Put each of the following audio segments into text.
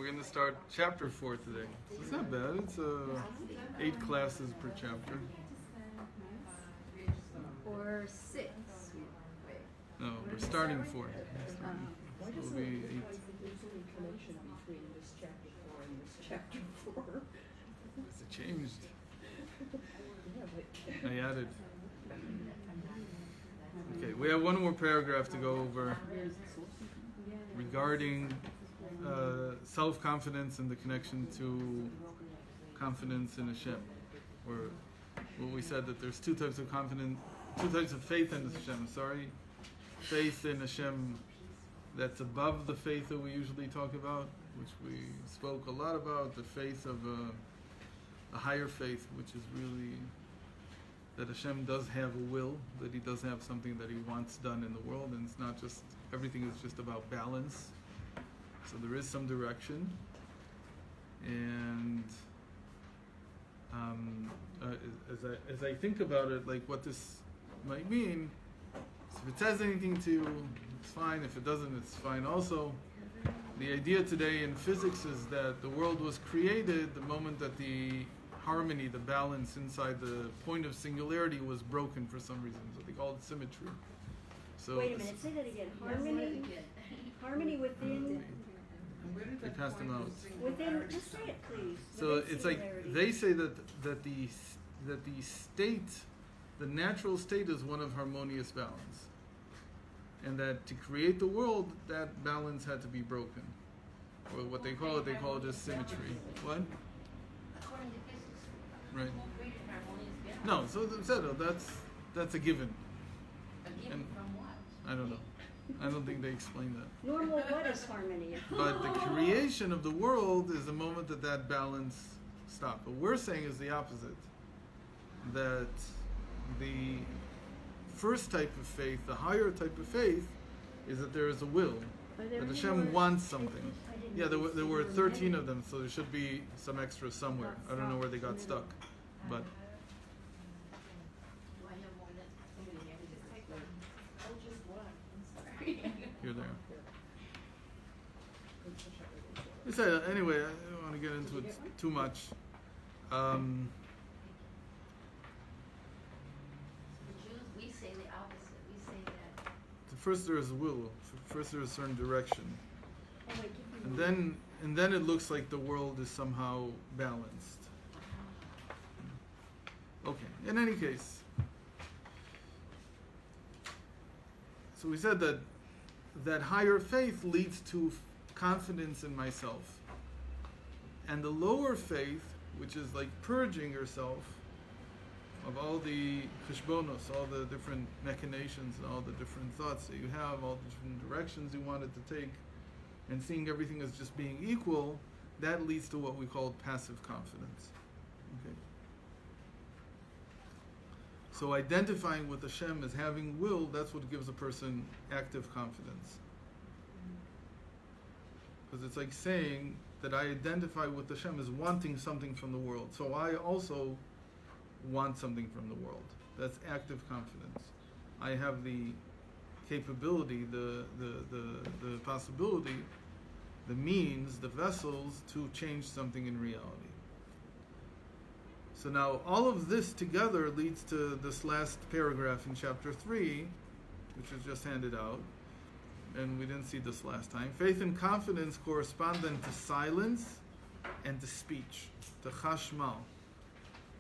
going to start chapter 4 today. So it's not bad. It's 8 classes per chapter. Or 6. No, we're starting 4. Why So does it'll it be look 8. like there's any connection between this chapter 4 and this chapter 4? Because it changed. Yeah, but I added. Okay, we have one more paragraph to go over regarding self-confidence and the connection to confidence in Hashem. Or what we said that there's two types of faith in Hashem. Faith in Hashem that's above the faith that we usually talk about, which we spoke a lot about, the faith of a higher faith, which is really that Hashem does have a will, that He does have something that He wants done in the world, and it's not just, everything is just about balance. So there is some direction. And as I think about it, like what this might mean, so if it says anything to you, it's fine. If it doesn't, it's fine also. The idea today in physics is that the world was created the moment that the harmony, the balance inside the point of singularity was broken for some reason. So they call it symmetry. So Wait a minute, say that again. Harmony within, they passed them out. just say it please. So Within it's like singularity. they say that the state, the natural state, is one of harmonious balance, and that to create the world, that balance had to be broken, or what they call it just symmetry. What? According to physics, Right. who created harmonious balance? No, so that's a given. A given And- from what? I don't know. I don't think they explain that. Normal what is harmony? But the creation of the world is the moment that balance stopped. What we're saying is the opposite. That the first type of faith, the higher type of faith, is that there is a will. Are there That any Hashem more- wants something. I didn't Yeah, there know were there 13 many. of them, so there should be some extra somewhere. I don't know where they got stuck. But Do I have one that's somebody here? Just take one. Oh, just one. I'm sorry. you're there. So anyway, I don't want to get into it too much. The Jews, we say the opposite. We say that First there is will. First there is a certain direction. Oh, wait, give me And then it looks like the world is somehow balanced. Okay. In any case, so we said that higher faith leads to confidence in myself, and the lower faith, which is like purging yourself of all the cheshbonos, all the different machinations and all the different thoughts that you have, all the different directions you wanted to take, and seeing everything as just being equal, that leads to what we call passive confidence. Okay. So identifying with Hashem as having will, that's what gives a person active confidence. Because it's like saying that I identify with Hashem as wanting something from the world. So I also want something from the world. That's active confidence. I have the capability, the possibility, the means, the vessels to change something in reality. So now all of this together leads to this last paragraph in chapter 3, which was just handed out, and we didn't see this last time. Faith and confidence correspond then to silence and to speech, to chashmal.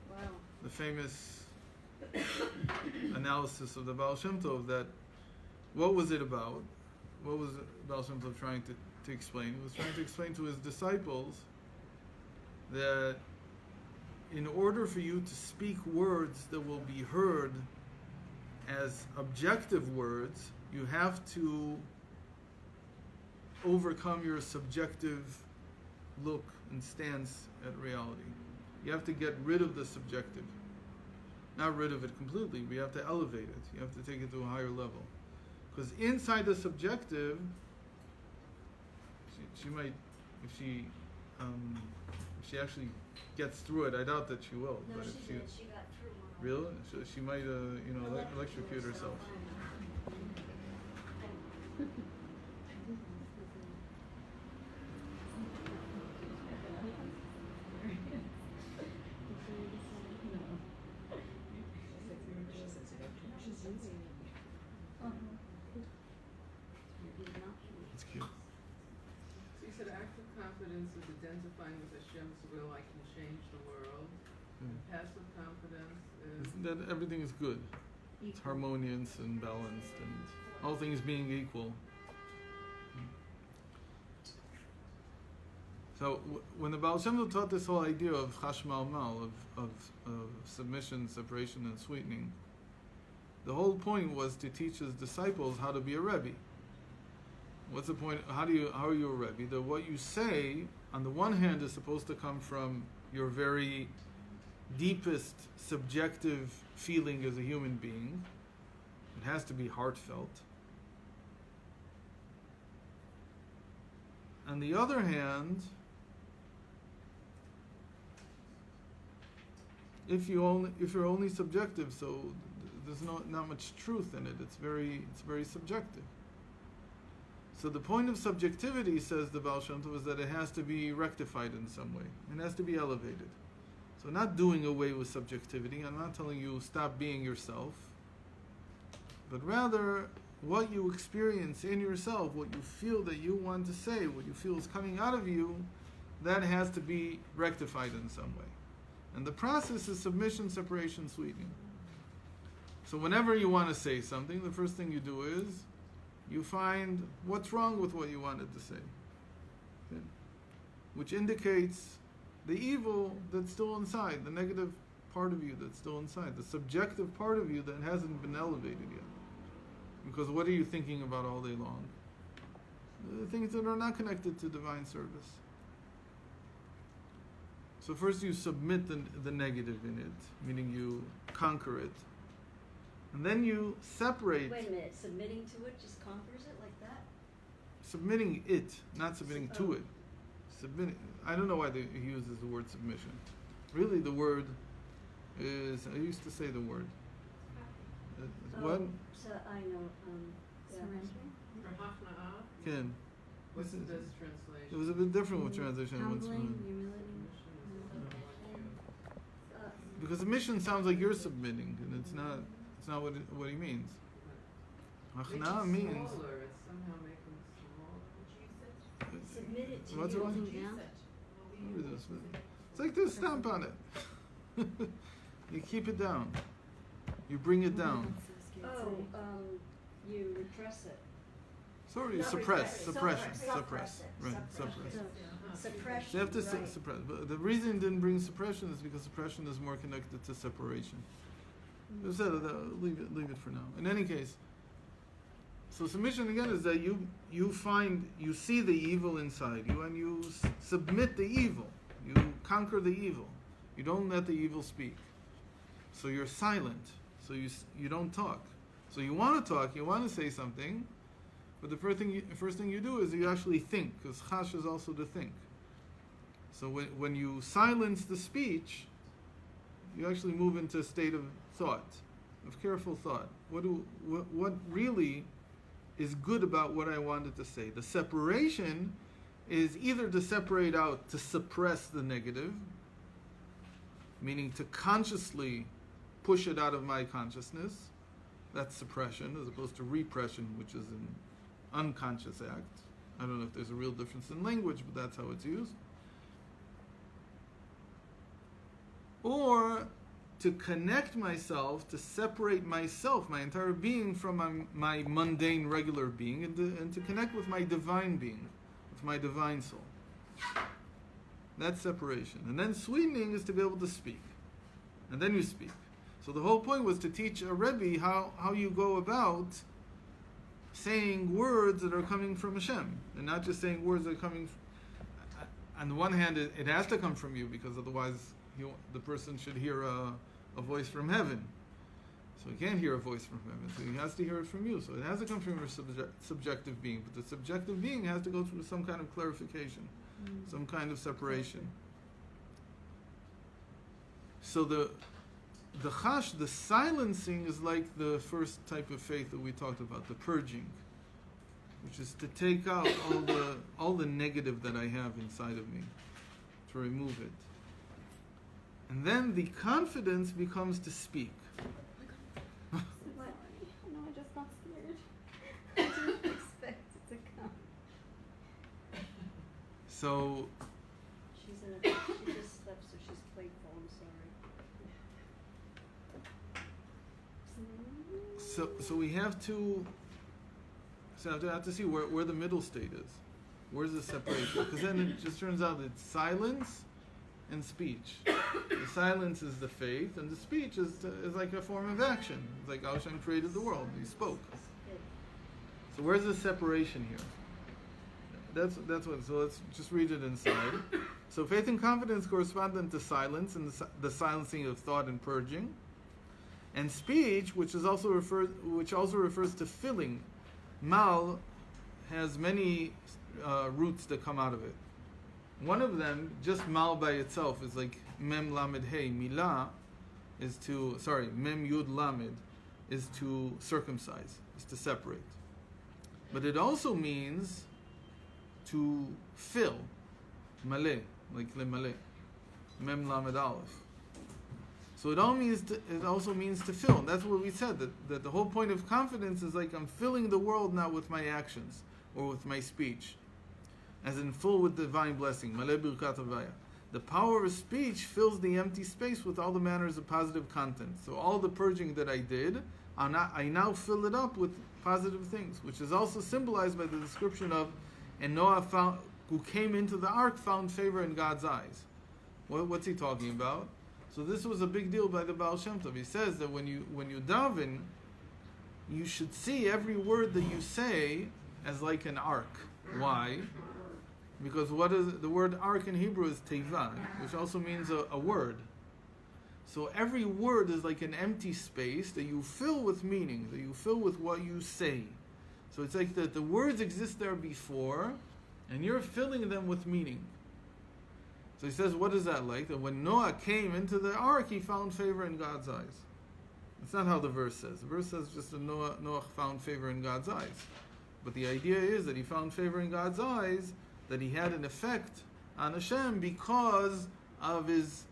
Wow. The famous analysis of the Baal Shem Tov, that what was it about? What was Baal Shem Tov trying to explain? He was trying to explain to his disciples that in order for you to speak words that will be heard as objective words, you have to overcome your subjective look and stance at reality. You have to get rid of the subjective. Not rid of it completely, we have to elevate it. You have to take it to a higher level. Because inside the subjective, she might, if she actually gets through it, I doubt that she will. No, but she if did. She got through. really, she might, electrocute herself. active confidence is identifying with Hashem's will, I can change the world. And passive confidence is That everything is good. It's harmonious and balanced, and all things being equal. So when the Baal Shem Tov taught this whole idea of chashmal mal, of submission, separation, and sweetening, the whole point was to teach his disciples how to be a Rebbe. What's the point? How are you a Rebbe? That what you say, on the one hand, is supposed to come from your very deepest subjective feeling as a human being. It has to be heartfelt. On the other hand, if you're only subjective, so there's not much truth in it. It's very subjective. So the point of subjectivity, says the Baal Shem Tov, is that it has to be rectified in some way. It has to be elevated. So not doing away with subjectivity. I'm not telling you stop being yourself, but rather what you experience in yourself, what you feel that you want to say, what you feel is coming out of you, that has to be rectified in some way. And the process is submission, separation, sweetening. So whenever you want to say something, the first thing you do is you find what's wrong with what you wanted to say, okay? Which indicates the evil that's still inside, the negative part of you that's still inside, the subjective part of you that hasn't been elevated yet. Because what are you thinking about all day long? The things that are not connected to divine service. So first you submit the negative in it, meaning you conquer it. And then you separate. Wait a minute, submitting to it just conquers it like that? Submitting it, not submitting to it. Submitting. I don't know why he uses the word submission. Really, the word is. I used to say the word. What? So I know. Yeah. for Hafna'ah. Ken. What's This is- this translation? It was a bit different with translation. Humbling, humility. Because submission sounds like you're submitting, and it's not. It's not what he means. Hachna means. Smaller, it's somehow making smaller. Submit it to What's you. wrong? Closing down. What is this? It's like this. Stamp on it. You keep it down. You bring it down. Oh, you repress it. Sorry, Not suppress, repress, suppression, suppress it, right? suppress Suppress. it. Suppression. So you have to right. suppress. But the reason it didn't bring suppression is because suppression is more connected to separation. So leave it for now. In any case, so submission again is that you see the evil inside you and you submit the evil. You conquer the evil. You don't let the evil speak. So you're silent. So you don't talk. So you want to talk. You want to say something. But the first thing you do is you actually think, because chash is also to think. So when you silence the speech, you actually move into a state of thought, of careful thought. What really is good about what I wanted to say? The separation is either to separate out, to suppress the negative, meaning to consciously push it out of my consciousness. That's suppression, as opposed to repression, which is an unconscious act. I don't know if there's a real difference in language, but that's how it's used. Or to connect myself, to separate myself, my entire being, from my mundane, regular being, and to connect with my divine being, with my divine soul. That's separation. And then sweetening is to be able to speak. And then you speak. So the whole point was to teach a Rebbe how you go about saying words that are coming from Hashem, and not just saying words that are coming. On the one hand, it has to come from you, because otherwise the person should hear a voice from heaven. So he can't hear a voice from heaven, so he has to hear it from you. So it has to come from your subjective being, but the subjective being has to go through some kind of clarification, some kind of separation. So the chash, the silencing, is like the first type of faith that we talked about, the purging, which is to take out all the negative that I have inside of me, to remove it. And then the confidence becomes to speak. No, I just got scared. I didn't expect it to come. So She's in a, she just slept, so she's playful, I'm sorry. so we have to. So I have to see where the middle state is. Where's the separation? Because then it just turns out it's silence and speech. The silence is the faith, and the speech is like a form of action. It's like Hashem created the world; He spoke. So where's the separation here? That's what. So let's just read it inside. So faith and confidence correspond to silence and the silencing of thought and purging, and speech, which also refers to filling. Mal has many roots that come out of it. One of them, just mal by itself, is like mem lamed hey. Milah is mem yud lamed is to circumcise, is to separate. But it also means to fill, maleh, like le maleh, mem lamed aleph. So it also means to fill. And that's what we said, that the whole point of confidence is like I'm filling the world not with my actions or with my speech, as in full with divine blessing. Maleh birkat havaya. The power of speech fills the empty space with all the manners of positive content. So all the purging that I did, I now fill it up with positive things, which is also symbolized by the description of, and Noah who came into the ark found favor in God's eyes. What's he talking about? So this was a big deal by the Baal Shem Tov. He says that when you daven, you should see every word that you say as like an ark. Why? Because what is the word ark in Hebrew is teva, which also means a word. So every word is like an empty space that you fill with meaning, that you fill with what you say. So it's like that the words exist there before, and you're filling them with meaning. So he says, what is that like? That when Noah came into the ark, he found favor in God's eyes. That's not how the verse says. The verse says just that Noah found favor in God's eyes. But the idea is that he found favor in God's eyes, that he had an effect on Hashem because of his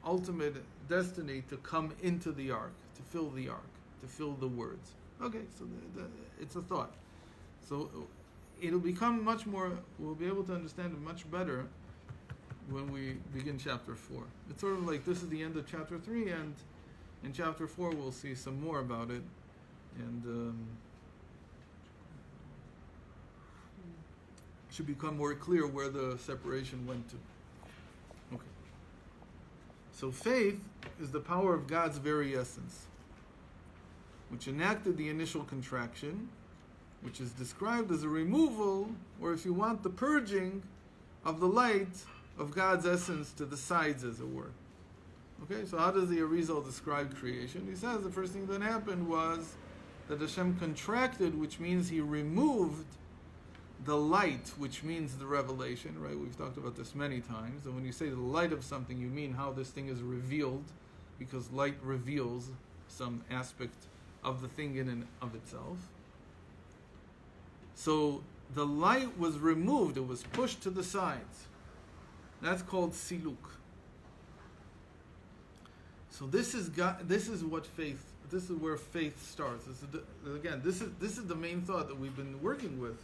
ultimate destiny to come into the ark, to fill the words. Okay, so it's a thought. So it'll become much more, we'll be able to understand it much better when we begin chapter 4. It's sort of like this is the end of chapter 3, and in chapter 4 we'll see some more about it, and it should become more clear where the separation went to. Okay. So faith is the power of God's very essence, which enacted the initial contraction, which is described as a removal, or if you want, the purging of the light of God's essence to the sides, as it were. Okay, so how does the Arizal describe creation? He says the first thing that happened was that Hashem contracted, which means he removed the light, which means the revelation, right? We've talked about this many times. And when you say the light of something, you mean how this thing is revealed, because light reveals some aspect of the thing in and of itself. So the light was removed, it was pushed to the sides. That's called siluk. So this is what faith. This is where faith starts. This is the main thought that we've been working with,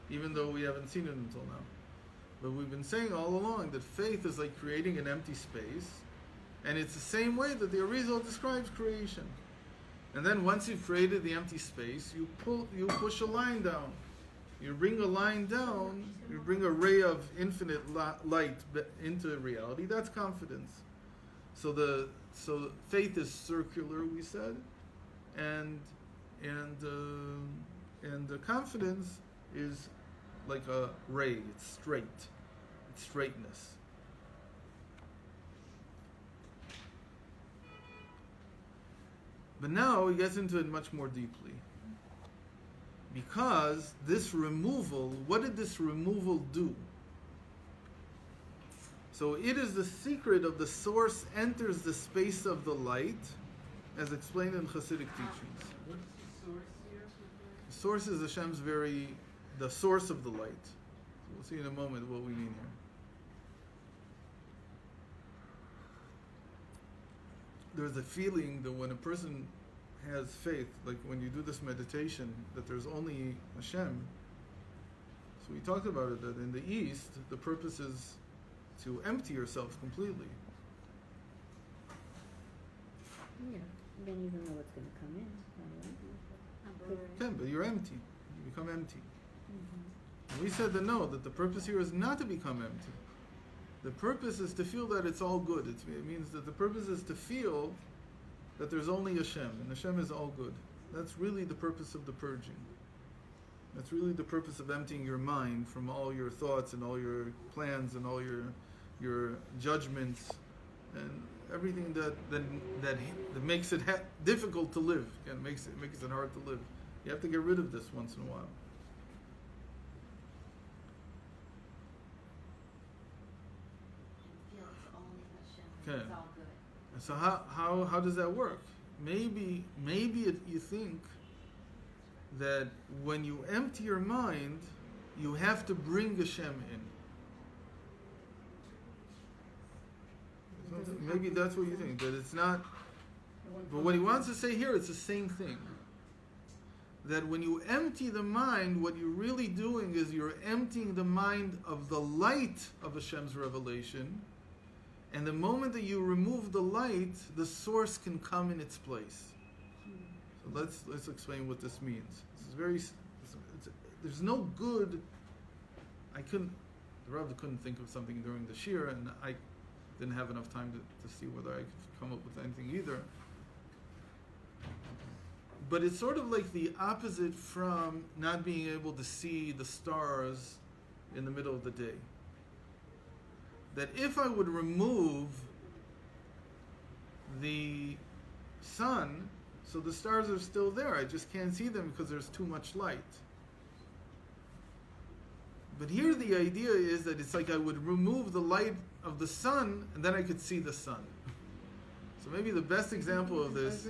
even though we haven't seen it until now. But we've been saying all along that faith is like creating an empty space, and it's the same way that the Arizal describes creation. And then once you've created the empty space, you push a line down. You bring a line down, you bring a ray of infinite light into reality. That's confidence. So faith is circular, we said, and the confidence is like a ray. It's straight. It's straightness. But now he gets into it much more deeply. Because this removal, what did this removal do? So it is the secret of the source enters the space of the light, as explained in Hasidic teachings. What's the source here? The source is Hashem's the source of the light. So we'll see in a moment what we mean here. There's a feeling that when a person has faith, like when you do this meditation, that there's only Hashem. So we talked about it that in the East, the purpose is to empty yourself completely. Yeah, then you don't know what's gonna come in, right? Okay, but you're empty. You become empty. Mm-hmm. And we said that no, that the purpose here is not to become empty. The purpose is to feel that it's all good. It means that the purpose is to feel that there's only Hashem, and Hashem is all good. That's really the purpose of the purging. That's really the purpose of emptying your mind from all your thoughts and all your plans and all your judgments and everything that makes it difficult to live. Again, makes it hard to live. You have to get rid of this once in a while. Feel it's only Hashem. Okay. It's all good. So how does that work? Maybe you think that when you empty your mind, you have to bring Hashem in. Maybe that's what you think, that it's not. But what he wants to say here, it's the same thing. That when you empty the mind, what you're really doing is you're emptying the mind of the light of Hashem's revelation. And the moment that you remove the light, the source can come in its place. So let's explain what this means. This is there's no good. The Rav couldn't think of something during the shir, and I didn't have enough time to see whether I could come up with anything either. But it's sort of like the opposite from not being able to see the stars in the middle of the day. That if I would remove the sun, so the stars are still there, I just can't see them because there's too much light. But here the idea is that it's like I would remove the light of the sun and then I could see the sun. So maybe the best example of this,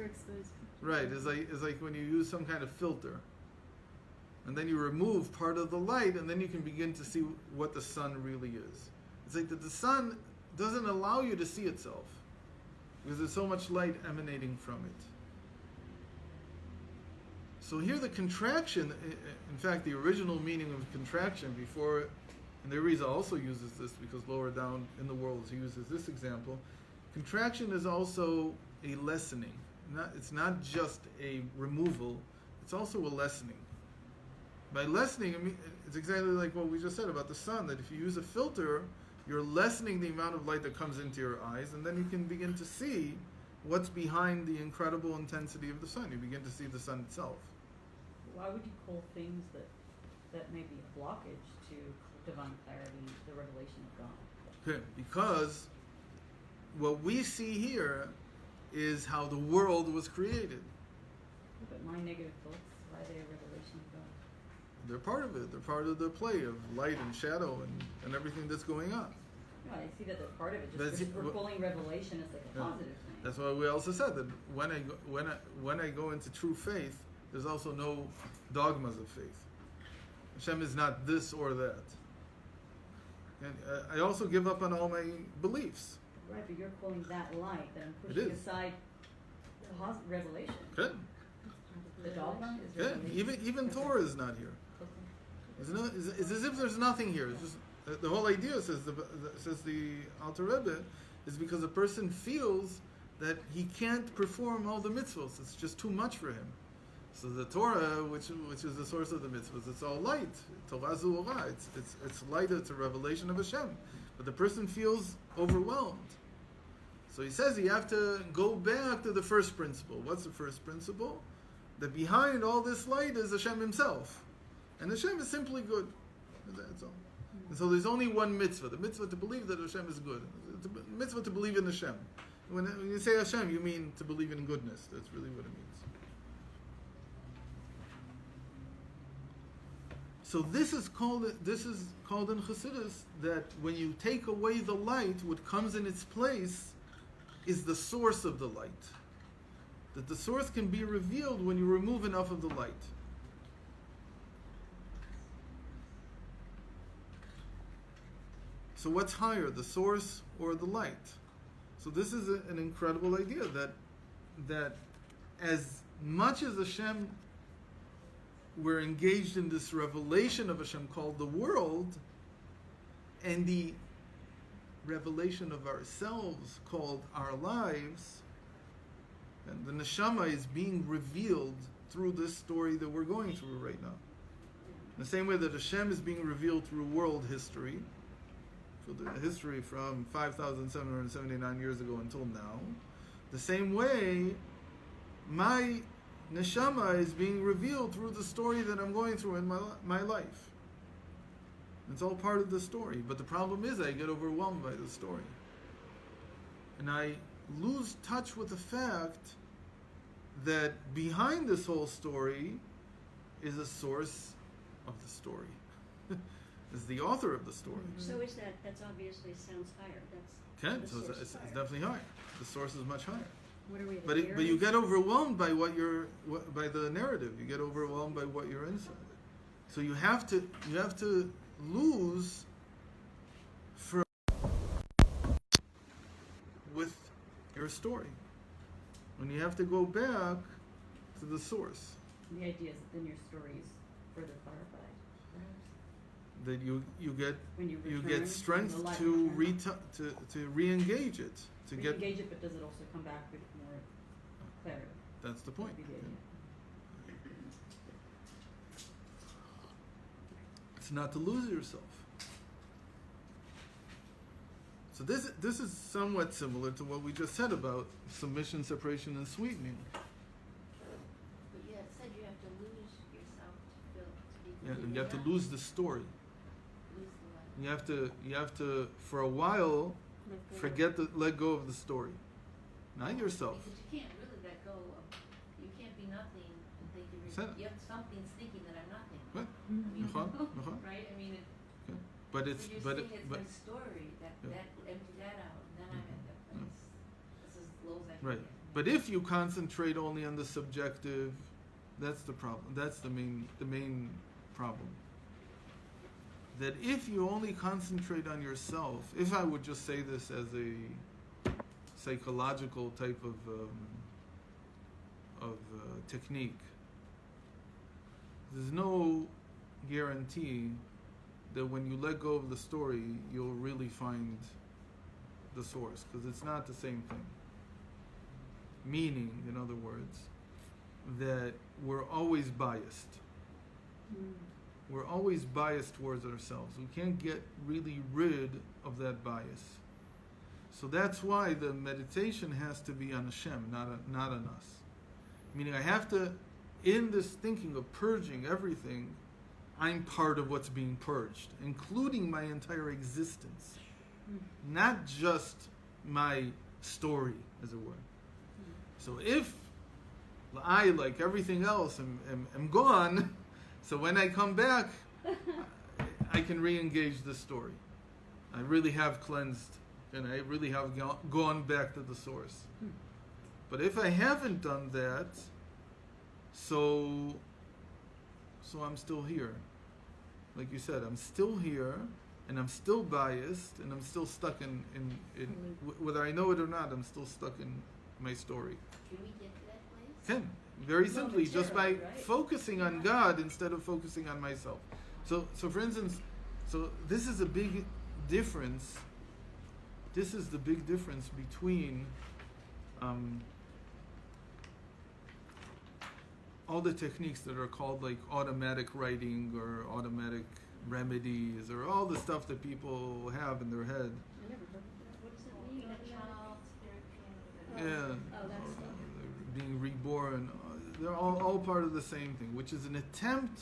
right, is like when you use some kind of filter. And then you remove part of the light and then you can begin to see what the sun really is. It's like that the sun doesn't allow you to see itself because there's so much light emanating from it. So here the contraction, in fact the original meaning of contraction before, and the Arizal also uses this because lower down in the world he uses this example, contraction is also a lessening. It's not just a removal, it's also a lessening. By lessening, I mean, it's exactly like what we just said about the sun, that if you use a filter, you're lessening the amount of light that comes into your eyes, and then you can begin to see what's behind the incredible intensity of the sun. You begin to see the sun itself. Why would you call things that may be a blockage to divine clarity, the revelation of God? Okay, because what we see here is how the world was created. But my negative thoughts, why are they a revelation of God? They're part of it. They're part of the play of light and shadow and everything that's going on. No, I see that they're part of it. That's Just it. we're calling revelation as like a Yeah. positive thing. That's why we also said that when I go into true faith, there's also no dogmas of faith. Hashem is not this or that. And I also give up on all my beliefs. Right, but you're calling that light that I'm It pushing is. aside revelation. Good. The dogma is Good. revelation. Even Torah is not here. It's as if there's nothing here. It's just, the whole idea, says the Alter Rebbe, is because a person feels that he can't perform all the mitzvahs. It's just too much for him. So the Torah, which is the source of the mitzvahs, it's all light. Torah Zuhara. It's light. It's a revelation of Hashem. But the person feels overwhelmed. So he says you have to go back to the first principle. What's the first principle? That behind all this light is Hashem Himself. And Hashem is simply good. That's all. And so there's only one mitzvah. The mitzvah to believe that Hashem is good. It's a mitzvah to believe in Hashem. When you say Hashem, you mean to believe in goodness. That's really what it means. So this is called in Chassidus that when you take away the light, what comes in its place is the source of the light. That the source can be revealed when you remove enough of the light. So what's higher, the source or the light? So this is an incredible idea that as much as Hashem we're engaged in this revelation of Hashem called the world, and the revelation of ourselves called our lives, and the neshama is being revealed through this story that we're going through right now. In the same way that Hashem is being revealed through world history, for the history from 5,779 years ago until now, the same way my neshama is being revealed through the story that I'm going through in my life. It's all part of the story. But the problem is I get overwhelmed by the story. And I lose touch with the fact that behind this whole story is a source of the story. Is the author of the story. So is that's obviously sounds higher. That's Okay, the so source it's is higher. definitely higher. The source is much higher. What are we, the But you hearers? get overwhelmed by by the narrative. You get overwhelmed by what you're inside. So you have to lose from with your story. When you have to go back to the source, The idea is that then your story is further clarified, perhaps? that you get When you you return get strength from the light to return. to re-engage it, to get. Re-engage it, but does it also come back with more clarity? That's the point. Would be the idea. It's not to lose yourself. So this is somewhat similar to what we just said about submission, separation, and sweetening. But you had said you have to lose yourself to feel, to be Yeah, completely you have to enough. lose the story. Lose the life. You have to for a while let go of the story, not yourself. Because you can't really let go of, you can't be nothing and think Said it. you have something's thinking that I'm nothing. Right? I mean, נכון, נכון. right? I mean, Okay. But it's so you're but saying it's but my story that Yeah. empty that out, and then I'm at that Yeah. place. This is as low as I can right. get. But if you concentrate only on the subjective, that's the problem. That's the main problem. That if you only concentrate on yourself, if I would just say this as a psychological type of technique, there's no guarantee that when you let go of the story, you'll really find the source, because it's not the same thing. Meaning, in other words, that we're always biased. We're always biased towards ourselves. We can't get really rid of that bias. So that's why the meditation has to be on Hashem, not on us. Meaning I have to, in this thinking of purging everything, I'm part of what's being purged, including my entire existence. Not just my story, as it were. So if I, like everything else, am gone, so when I come back, I can re-engage the story. I really have cleansed, and I really have gone back to the source. But if I haven't done that, so I'm still here. Like you said, I'm still here, and I'm still biased, and I'm still stuck in whether I know it or not, I'm still stuck in my story. Can we get to that place? Can. Very simply, just by Momentarily, right? focusing on God instead of focusing on myself. So for instance, this is a big difference. This is the big difference between all the techniques that are called like automatic writing or automatic remedies or all the stuff that people have in their head. I never heard of that. What does it mean? Inner child therapy. Yeah. Oh, that's stuff. Being reborn. They're all part of the same thing, which is an attempt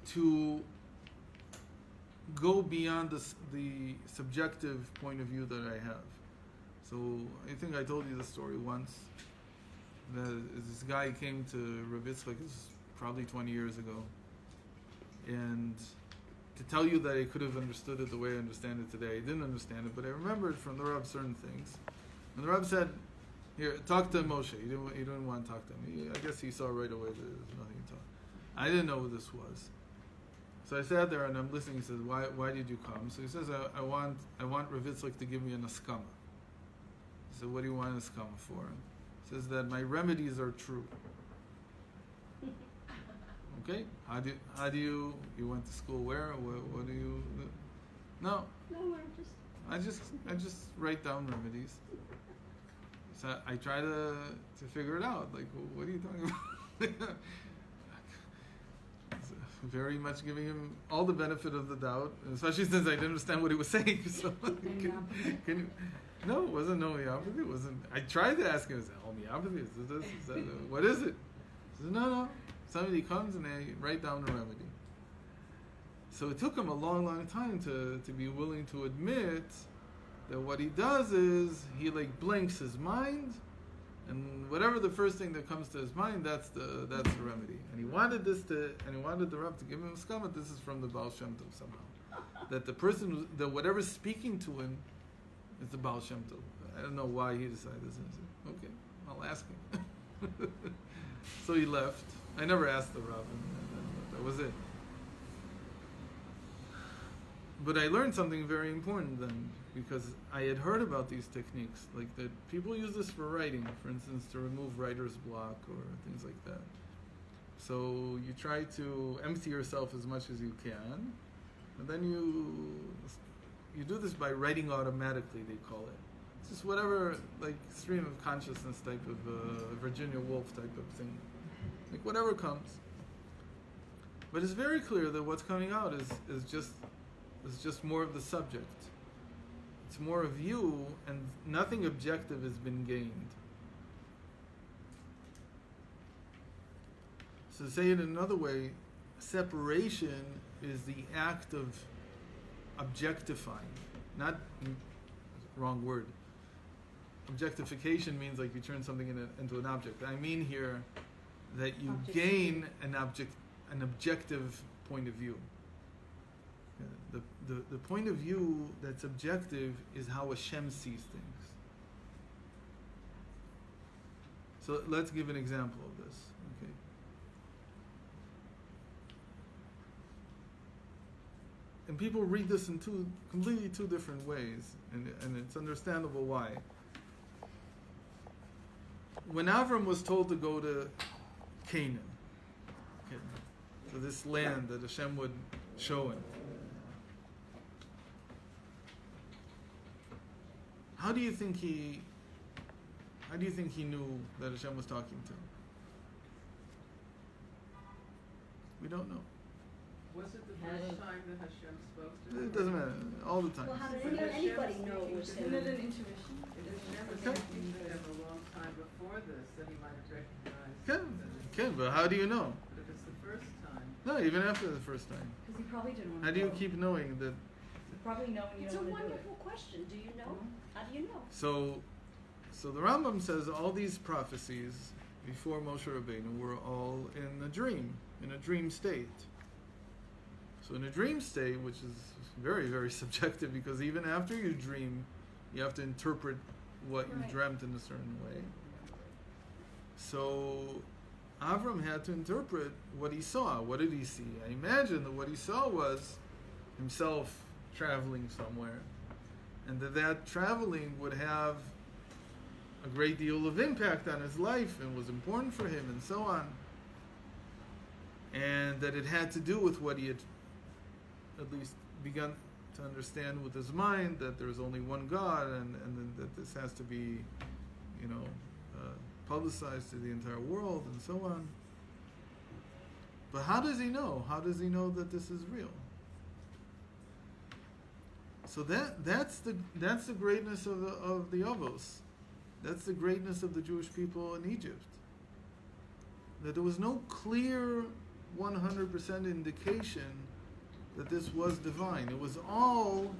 to go beyond the subjective point of view that I have. So I think I told you the story once. That this guy came to Rav Yitzchak, this is probably 20 years ago, and to tell you that I could have understood it the way I understand it today, I didn't understand it, but I remembered from the Rav certain things. And the Rav said, "Here, talk to Moshe." He didn't want to talk to him. I guess he saw right away that there's nothing to talk. I didn't know who this was. So I sat there and I'm listening. He says, "Why did you come?" So he says, "I want Rav Yitzchak to give me an askama." I said, "What do you want an askama for?" He says that my remedies are true. Okay, how do you went to school where? What do you? No, No, I'm just, I just write down remedies. So I try to figure it out. Like, what are you talking about? Very much giving him all the benefit of the doubt, especially since I didn't understand what he was saying. So, can you? No, it wasn't homeopathy. It wasn't. I tried to ask him, is it homeopathy? Is it this? Is that what is it? He said, no. Somebody comes and they write down a remedy. So it took him a long, long time to be willing to admit that what he does is he like blanks his mind, and whatever the first thing that comes to his mind, that's the remedy. And he wanted the Rav to give him a skama. This is from the Baal Shem Tov somehow, that the person that whatever's speaking to him is the Baal Shem Tov. I don't know why he decided this. And I said, okay, I'll ask him. So he left. I never asked the Rav, and that was it. But I learned something very important then, because I had heard about these techniques, like that people use this for writing, for instance, to remove writer's block or things like that. So you try to empty yourself as much as you can, and then you do this by writing automatically, they call it. It's just whatever, like stream of consciousness type of Virginia Woolf type of thing, like whatever comes. But it's very clear that what's coming out is just more of the subject. It's more of you, and nothing objective has been gained. So to say it another way, separation is the act of objectifying, not wrong word. Objectification means like you turn something into an object. I mean here that you gain an objective point of view. The point of view that's objective is how Hashem sees things. So let's give an example of this. Okay. And people read this in completely two different ways, and it's understandable why. When Avram was told to go to Canaan, okay, to this land that Hashem would show him, how do you think he knew that Hashem was talking to him? We don't know. Was it the first time that Hashem spoke to him? It doesn't matter. All the time. well, how did But Hashem anybody speaking know it was to him? Isn't it an intuition? Hashem was speaking to him a long time before this that he might have recognized. Can, but how do you know? But if it's the first time, No, even after the first time. Because he probably didn't want How to do you go. keep knowing that? You probably know when you It's a don't want to do it. wonderful question. Do you know? How do you know? So the Rambam says all these prophecies before Moshe Rabbeinu were all in a dream state. So in a dream state, which is very, very subjective, because even after you dream, you have to interpret what you Right. dreamt in a certain way. So Avram had to interpret what he saw. What did he see? I imagine that what he saw was himself traveling somewhere, and that traveling would have a great deal of impact on his life and was important for him and so on, and that it had to do with what he had at least begun to understand with his mind, that there's only one God, and then that this has to be, publicized to the entire world and so on. But how does he know? How does he know that this is real? So that's the greatness of the Avos. That's the greatness of the Jewish people in Egypt. That there was no clear 100% indication that this was divine. It was all,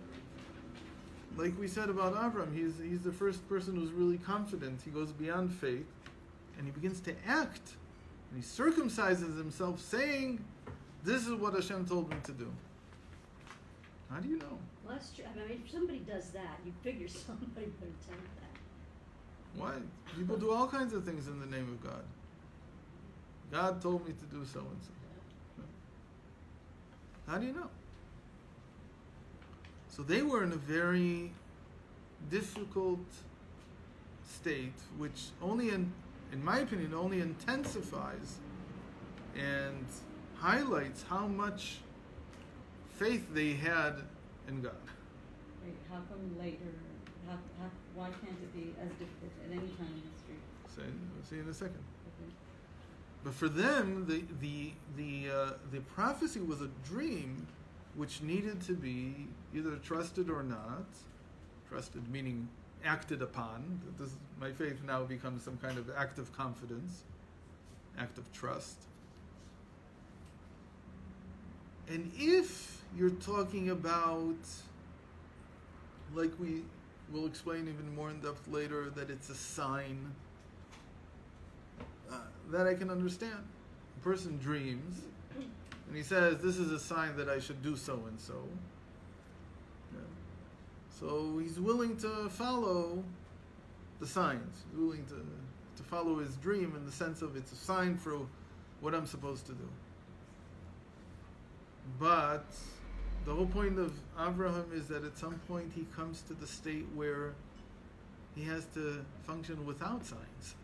like we said about Avram, he's the first person who's really confident. He goes beyond faith, and he begins to act. And he circumcises himself, saying, this is what Hashem told me to do. How do you know? Well, that's true. I mean, if somebody does that, you figure somebody would attempt that. Why? People do all kinds of things in the name of God. God told me to do so and so. How do you know? So they were in a very difficult state, which only, in my opinion, only intensifies and highlights how much faith they had in God. Right, how come later, why can't it be as difficult at any time in history? We'll see in a second. Okay. But for them, the prophecy was a dream which needed to be either trusted or not. Trusted meaning acted upon. This, my faith now becomes some kind of act of confidence, act of trust. And if you're talking about, like we will explain even more in depth later, that it's a sign, that I can understand. A person dreams, and he says, this is a sign that I should do so and so. Yeah. So he's willing to follow the signs. He's willing to follow his dream in the sense of it's a sign for what I'm supposed to do. But the whole point of Abraham is that at some point he comes to the state where he has to function without signs.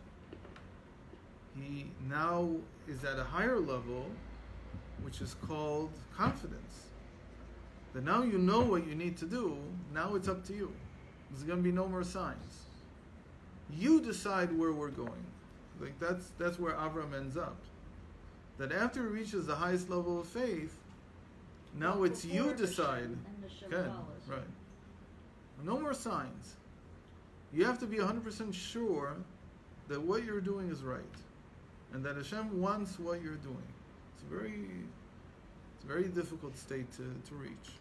He now is at a higher level, which is called confidence. That now you know what you need to do, now it's up to you. There's going to be no more signs. You decide where we're going. Like that's where Avram ends up. That after he reaches the highest level of faith, now it's you decide. And the Shem Okay, follows. right. No more signs. You have to be 100% sure that what you're doing is right, and that Hashem wants what you're doing. It's a very difficult state to reach.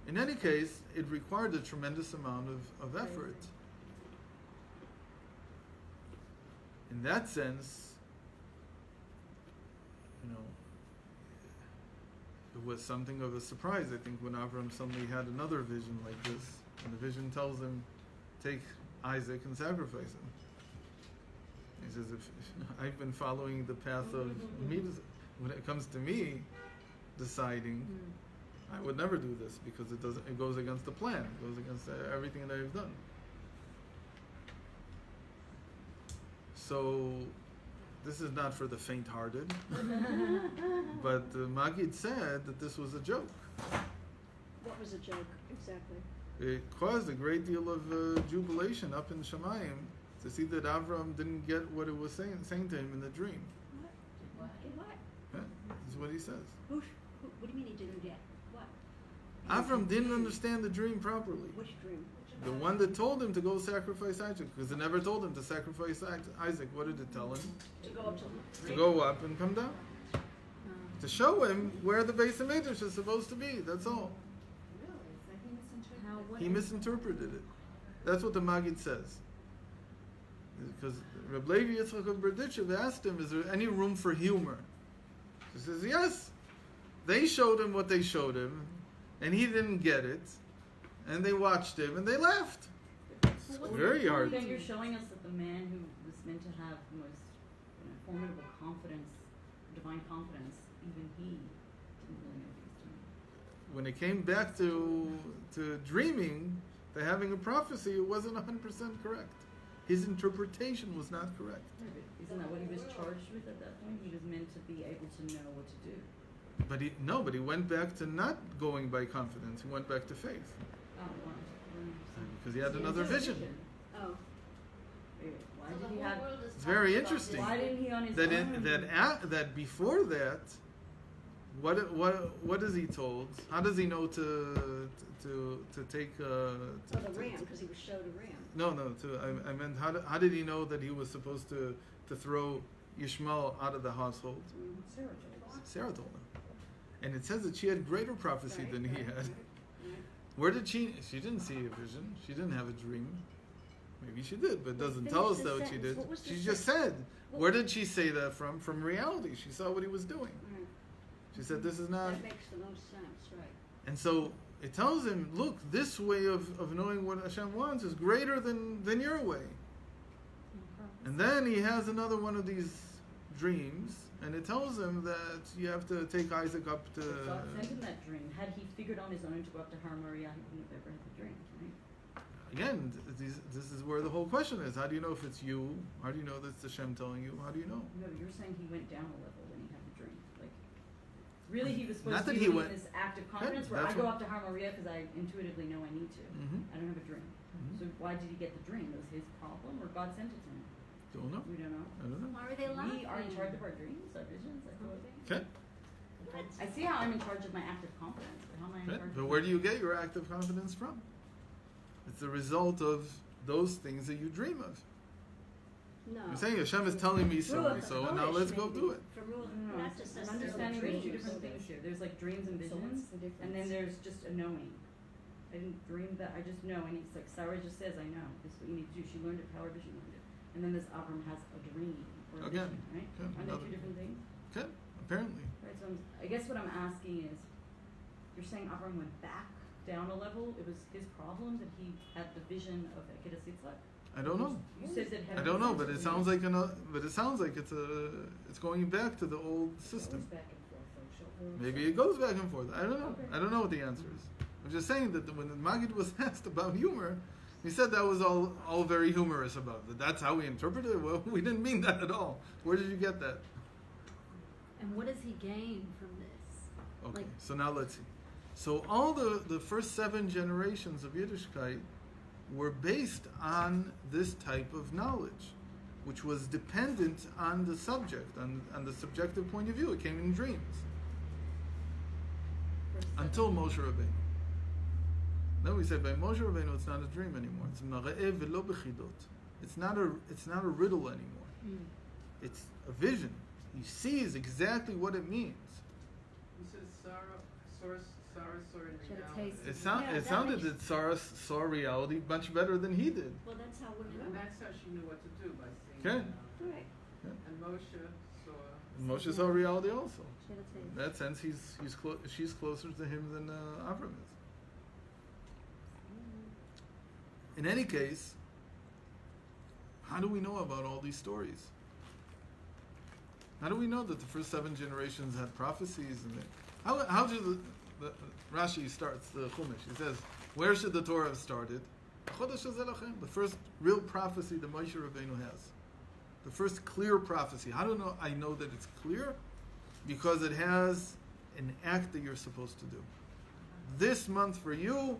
In any case, it required a tremendous amount of effort. In that sense, it was something of a surprise, I think, when Avram suddenly had another vision like this, and the vision tells him, take Isaac and sacrifice him. He says, if I've been following the path of me, when it comes to me deciding, I would never do this because it goes against the plan, it goes against everything that I've done. So this is not for the faint-hearted, but the Maggid said that this was a joke. What was a joke, exactly? It caused a great deal of jubilation up in Shemayim to see that Avram didn't get what it was saying to him in the dream. What? Yeah, this is what he says. What do you mean he didn't get? What? Avram didn't understand the dream properly. Which dream? The one that told him to go sacrifice Isaac, because it never told him to sacrifice Isaac. What did it tell him? To go up to the To go up and come down. To show him where the Beis HaMikdash is supposed to be. That's all. He misinterpreted it. That's what the Maggid says. Because Reb Levi Yitzchak of Berditchev asked him, is there any room for humor? He says, yes. They showed him what they showed him, and he didn't get it, and they watched him, and they laughed. It's very hard. Then you're showing us that the man who was meant to have the most formidable confidence, divine confidence, even he didn't really know what he was doing. When it came back to dreaming, to having a prophecy, it wasn't 100% correct. His interpretation was not correct. Isn't that what he was charged with at that point? He was meant to be able to know what to do. But he went back to not going by confidence. He went back to faith. Oh, wow. Because he had another vision. Oh. Why did he have? It's very interesting. Why didn't he on his That own? that before that, what is he told? How does he know to take? Oh, the ram, because he was showed a ram. No. I meant how did he know that he was supposed to throw Yishmael out of the household? Sarah told us. Sarah told him, and it says that she had greater prophecy Right, than he right, had. right. Where did she didn't see a vision. She didn't have a dream. Maybe she did, but it doesn't Finish tell us the that what she sentence. did. What was the She just sentence? said. Where did she say that from? From reality. She saw what he was doing. Right. She said, this is not. That makes the most sense, right? And so it tells him, look, this way of knowing what Hashem wants is greater than your way. And then he has another one of these dreams, and it tells him that you have to take Isaac up to. God sent him that dream. Had he figured on his own to go up to Har Moriah, he wouldn't have ever had the dream, right? Again, this is where the whole question is. How do you know if it's you? How do you know that's Hashem telling you? How do you know? No, you're saying he went down a level when he had the dream. Like, really he was Not supposed to that be he living went- in this active confidence where I that's go what- up to Har Maria because I intuitively know I need to. Mm-hmm. I don't have a dream. So why did he get the dream? It was his problem or God sent it to him? Don't know. We don't know. I don't know. Why were they laughing? We are in charge of our dreams, our visions, our Okay. I see how I'm in charge of my active confidence, but how am I in Okay. charge But of where do you get your active confidence from? It's the result of those things that you dream of. No. I'm saying Hashem is telling me so and Ruach so, now HaKodesh, let's go maybe. do it. From No, Ruach, no, no. not just I'm necessarily understanding there's two dreams. different things here. There's like dreams and So visions, what's the difference? and then there's just a knowing. I didn't dream that, I just know, and it's like Sarah just says, I know, this is what you need to do. She learned it, Power Vision learned it. And then this Avram has a dream or a Again, vision, right? okay, Aren't they another- two different things? Okay, apparently. Right, so I guess what I'm asking is, you're saying Avram went back down a level? It was his problem that he had the vision of Akedah Yitzchak? I don't know. You said that I don't know, but it sounds like it's going back to the old system. Goes back and forth, though, so- Maybe it goes back and forth. I don't know. Okay. I don't know what the answer is. I'm just saying that when the Maggid was asked about humor, he said that was all very humorous about it. That's how we interpreted it. Well, we didn't mean that at all. Where did you get that? And what does he gain from this? Okay, Like- so now let's see. So all the first 7 generations of Yiddishkeit were based on this type of knowledge, which was dependent on the subject, on the subjective point of view. It came in dreams. Until Moshe Rabbeinu. Then we said by Moshe Rabbeinu it's not a dream anymore. It's mara'eh velo bechidot. It's not a riddle anymore. It's a vision. He sees exactly what it means. You said Sarah saw in She had a reality. taste. It sounded that Sarah saw reality much better than he did. Well, that's how women And know. that's how she knew what to do, by seeing Okay. it. Right. And Moshe saw. And Moshe saw reality also. She had a taste. In that sense, she's closer to him than Avram is. In any case, how do we know about all these stories? How do we know that the first 7 generations had prophecies? How should the Rashi starts the Chumash? He says, where should the Torah have started? Chodesh Hazeh Lachem, the first real prophecy that Moshe Rabbeinu has. The first clear prophecy. How do I know that it's clear? Because it has an act that you're supposed to do. This month for you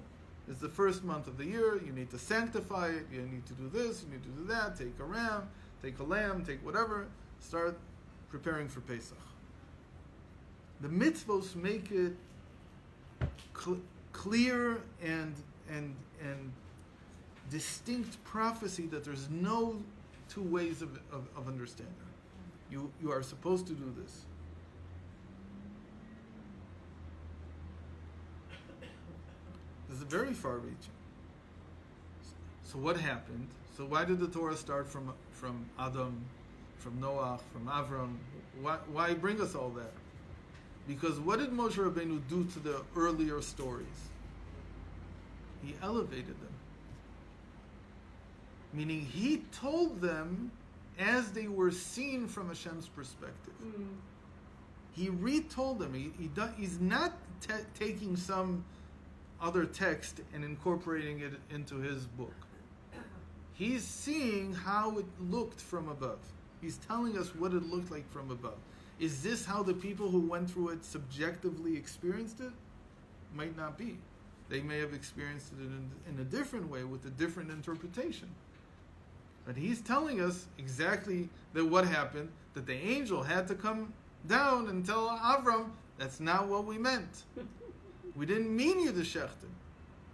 is the first month of the year. You need to sanctify it. You need to do this. You need to do that. Take a ram, take a lamb, take whatever. Start preparing for Pesach. The mitzvos make it clear and distinct prophecy that there's no 2 ways of understanding. You are supposed to do this. This is very far-reaching. So what happened? So why did the Torah start from Adam, from Noah, from Avram? Why bring us all that? Because what did Moshe Rabbeinu do to the earlier stories? He elevated them. Meaning he told them as they were seen from Hashem's perspective. He retold them. He's not taking some other text and incorporating it into his book. He's seeing how it looked from above. He's telling us what it looked like from above. Is this how the people who went through it subjectively experienced it? Might not be. They may have experienced it in a different way with a different interpretation. But he's telling us exactly that what happened, that the angel had to come down and tell Avram, that's not what we meant. We didn't mean you to shechten.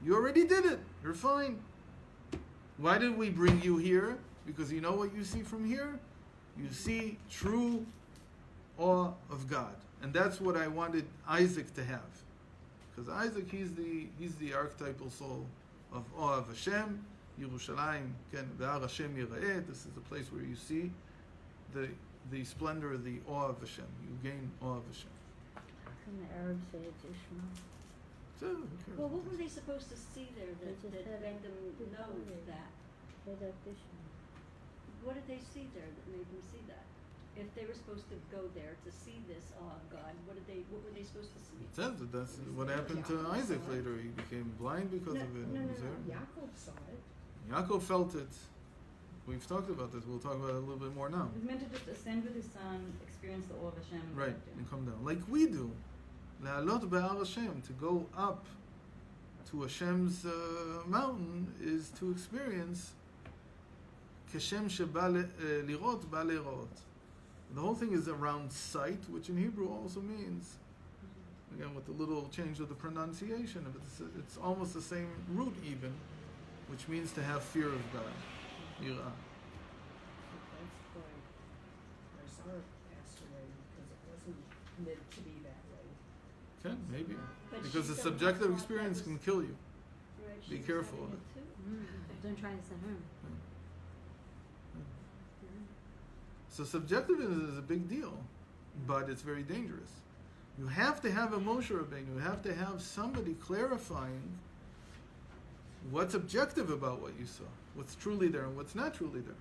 You already did it. You're fine. Why did we bring you here? Because you know what you see from here? You see true awe of God. And that's what I wanted Isaac to have. Because Isaac, he's the archetypal soul of awe of Hashem. Yerushalayim, Ve'ar Hashem Yira'eh. This is the place where you see the splendor, the awe of Hashem. You gain awe of Hashem. How can the Arabs say it's Ishmael? So, who cares? Well, what were they supposed to see there They just that had made a them good know holiday. that? Say that Ishmael. What did they see there that made them see that? If they were supposed to go there to see this awe of God, what were they supposed to see? It says that that's what happened to Isaac later. He became blind because of it. No, It was there. Yaakov saw it. Yaakov felt it. We've talked about this. We'll talk about it a little bit more now. He was meant to just ascend with his son, experience the awe of Hashem, and Right, go and come down. Like we do. La'alot be'ar Hashem, to go up to Hashem's mountain, is to experience Kashem sheba lirot ba le'rot. The whole thing is around sight, which in Hebrew also means, again with a little change of the pronunciation, but it's almost the same root even, which means to have fear of God. Yirah. That's why our son passed away, because it wasn't meant to be that way. Okay, maybe. But Because she the felt subjective that experience was- can kill you. Right, Be she was careful having of it too. Don't try this at home. So subjectivism is a big deal, but it's very dangerous. You have to have a Moshe Rabbeinu. You have to have somebody clarifying what's objective about what you saw, what's truly there and what's not truly there.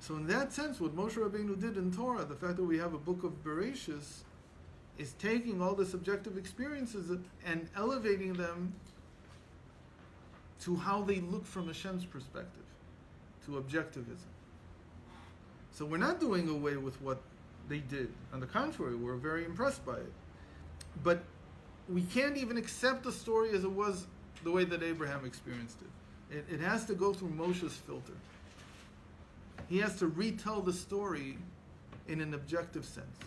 So in that sense, what Moshe Rabbeinu did in Torah, the fact that we have a book of Bereshis, is taking all the subjective experiences and elevating them to how they look from Hashem's perspective, to objectivism. So we're not doing away with what they did. On the contrary, we're very impressed by it. But we can't even accept the story as it was the way that Abraham experienced it. It has to go through Moshe's filter. He has to retell the story in an objective sense.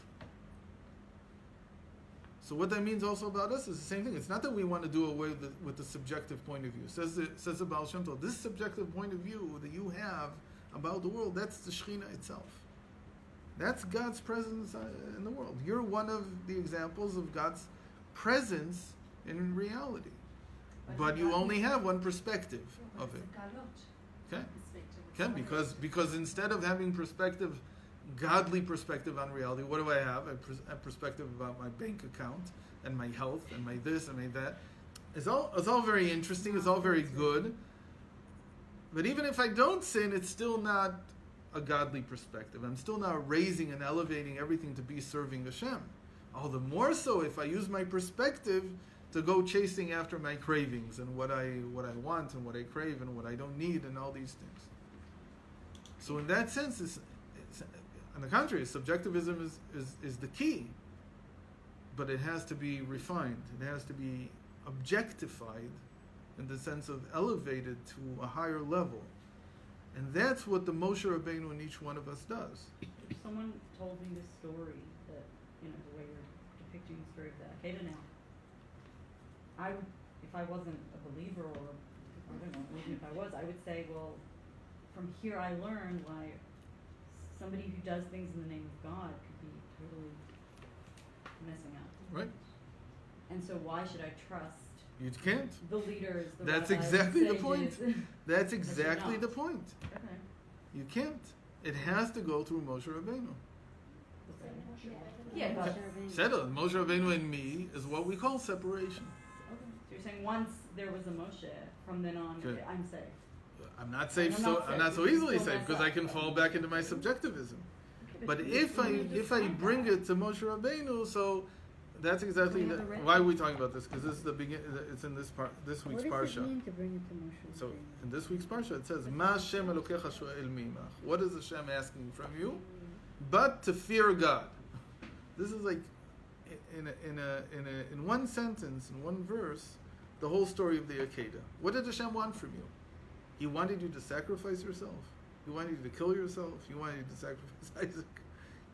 So what that means also about us is the same thing. It's not that we want to do away with the subjective point of view. Says the Baal Shem Tov, this subjective point of view that you have about the world, that's the Shekhinah itself. That's God's presence in the world. You're one of the examples of God's presence in reality. But you only have one perspective of it. Okay? Okay, because instead of having perspective, godly perspective on reality, what do I have? A perspective about my bank account and my health and my this and my that. It's all very interesting. It's all very good. But even if I don't sin, it's still not a godly perspective. I'm still not raising and elevating everything to be serving Hashem. All the more so if I use my perspective to go chasing after my cravings and what I want and what I crave and what I don't need and all these things. So in that sense, it's on the contrary, subjectivism is the key. But it has to be refined. It has to be objectified in the sense of elevated to a higher level. And that's what the Moshe Rabbeinu in each one of us does. If someone told me this story, that, the way you're depicting the story of the Akedah now, I would, if I wasn't a believer, or I don't know, even if I was, I would say, well, from here I learned why somebody who does things in the name of God could be totally messing up. Right? And so why should I trust You can't. the leaders, the That's rabbis, exactly the sages? point. That's exactly not. the point. Okay. You can't. It has to go through Moshe Rabbeinu. Yeah, but Settle. Moshe Rabbeinu and me is what we call separation. so you're saying once there was a Moshe, from then on, Good. I'm safe. I'm not safe. I'm So not I'm safe. not so You can easily still safe mess because up. I can fall back into my subjectivism. But if I bring it to Moshe Rabbeinu, so that's exactly We have a why are we talking about this? Because this is the begin. It's in this part, this week's What does parsha. it mean to bring it to Moshe? So in this week's parsha it says, "Ma Hashem Elokecha shoel mimach." What is Hashem asking from you? But to fear God. This is like in one sentence, in one verse, the whole story of the Akedah. What did Hashem want from you? He wanted you to sacrifice yourself. He wanted you to kill yourself. He wanted you to sacrifice Isaac.